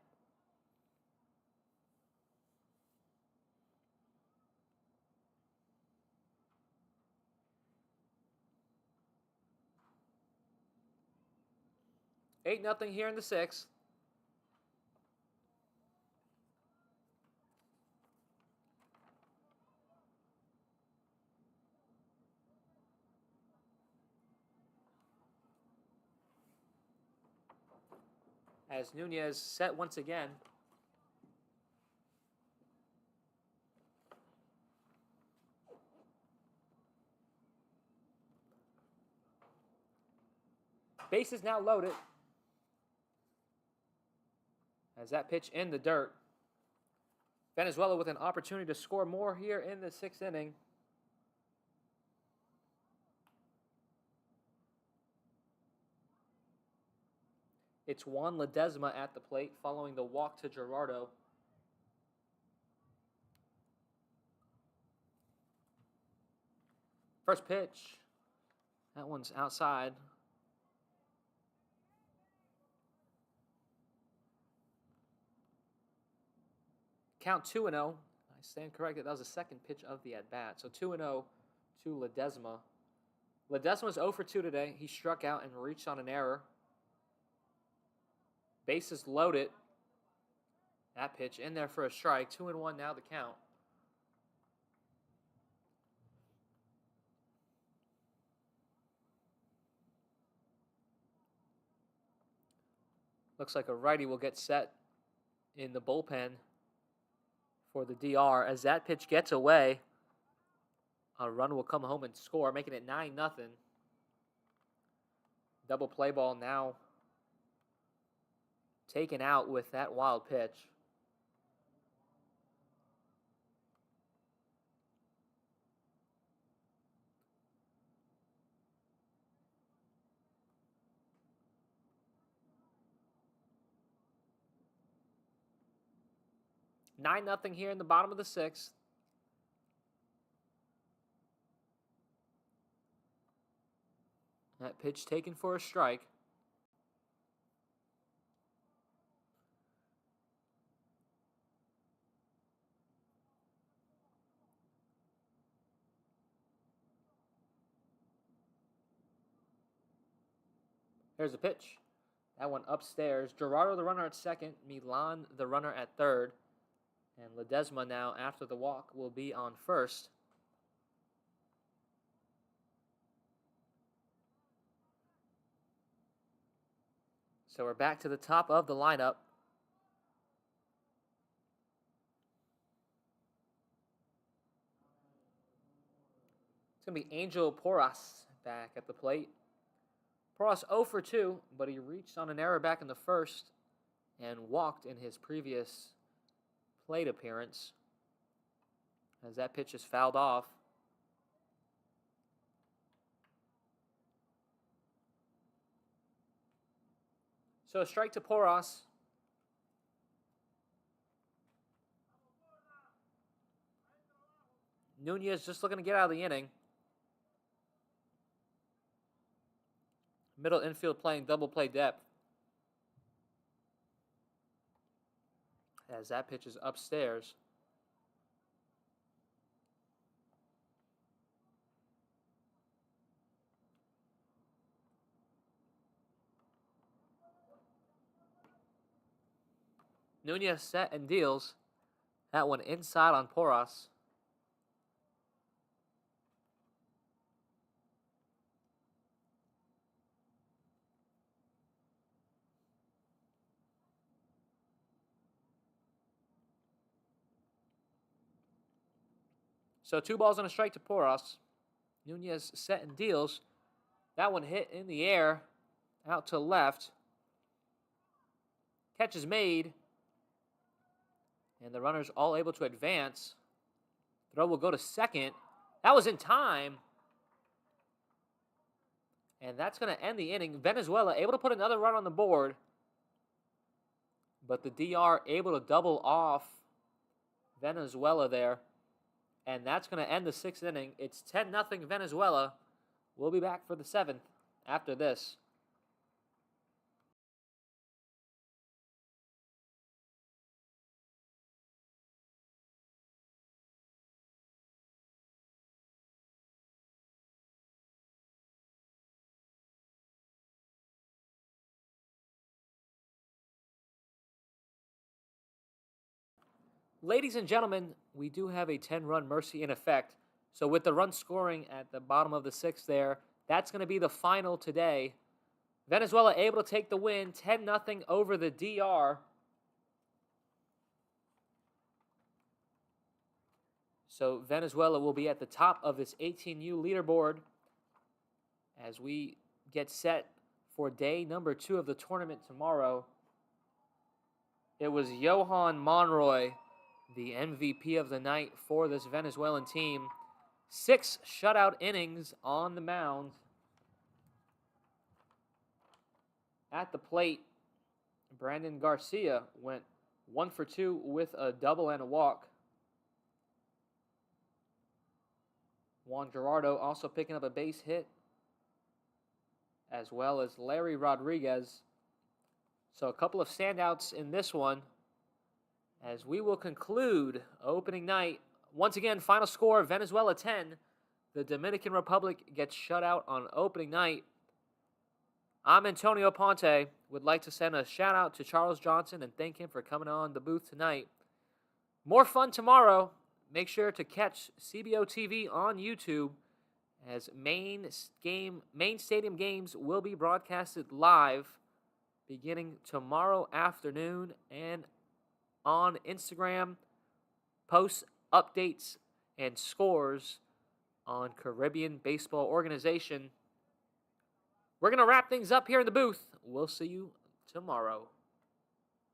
Eight nothing here in the sixth. As Nunez set once again. Bases now loaded. As that pitch in the dirt. Venezuela with an opportunity to score more here in the sixth inning. It's Juan Ledesma at the plate following the walk to Gerardo. First pitch. That one's outside. Count 2-0. I stand corrected. That was the second pitch of the at-bat. So 2-0 to Ledesma. Ledesma was 0 for 2 today. He struck out and reached on an error. Bases loaded. That pitch in there for a strike. 2-1 now the count. Looks like a righty will get set in the bullpen for the DR. As that pitch gets away, a run will come home and score, making it 9-0. Double play ball now taken out with that wild pitch. Nine nothing here in the bottom of the sixth. That pitch taken for a strike. Here's the pitch. That one upstairs. Gerardo, the runner at second. Milan, the runner at third. And Ledesma now, after the walk, will be on first. So we're back to the top of the lineup. It's going to be Angel Porras back at the plate. Porras 0 for 2, but he reached on an error back in the first and walked in his previous plate appearance as that pitch is fouled off. So a strike to Porras. Nunez just looking to get out of the inning. Middle infield playing double play depth. As that pitch is upstairs. Nunez set and deals. That one inside on Porras. So 2 balls and a strike to Porras. Nunez set and deals. That one hit in the air, out to left. Catch is made. And the runners all able to advance. Throw will go to second. That was in time. And that's going to end the inning. Venezuela able to put another run on the board But the DR able to double off Venezuela there. And that's going to end the 6th inning. It's 10-0 Venezuela. We'll be back for the 7th after this. Ladies and gentlemen, we do have a 10-run mercy in effect. So with the run scoring at the bottom of the 6th there, that's going to be the final today. Venezuela able to take the win, 10-0 over the DR. So Venezuela will be at the top of this 18U leaderboard as we get set for day number 2 of the tournament tomorrow. It was Johan Monroy, the MVP of the night for this Venezuelan team. 6 shutout innings on the mound. At the plate, Brandon Garcia went 1 for 2 with a double and a walk. Juan Gerardo also picking up a base hit, as well as Larry Rodriguez. So a couple of standouts in this one, as we will conclude opening night. Once again, final score, Venezuela 10. The Dominican Republic gets shut out on opening night. I'm Antonio Ponte. Would like to send a shout out to Charles Johnson and thank him for coming on the booth tonight. More fun tomorrow. Make sure to catch CBO TV on YouTube, as main stadium games will be broadcasted live beginning tomorrow afternoon, and on Instagram, post updates and scores on Caribbean Baseball Organization. We're going to wrap things up here in the booth. We'll see you tomorrow.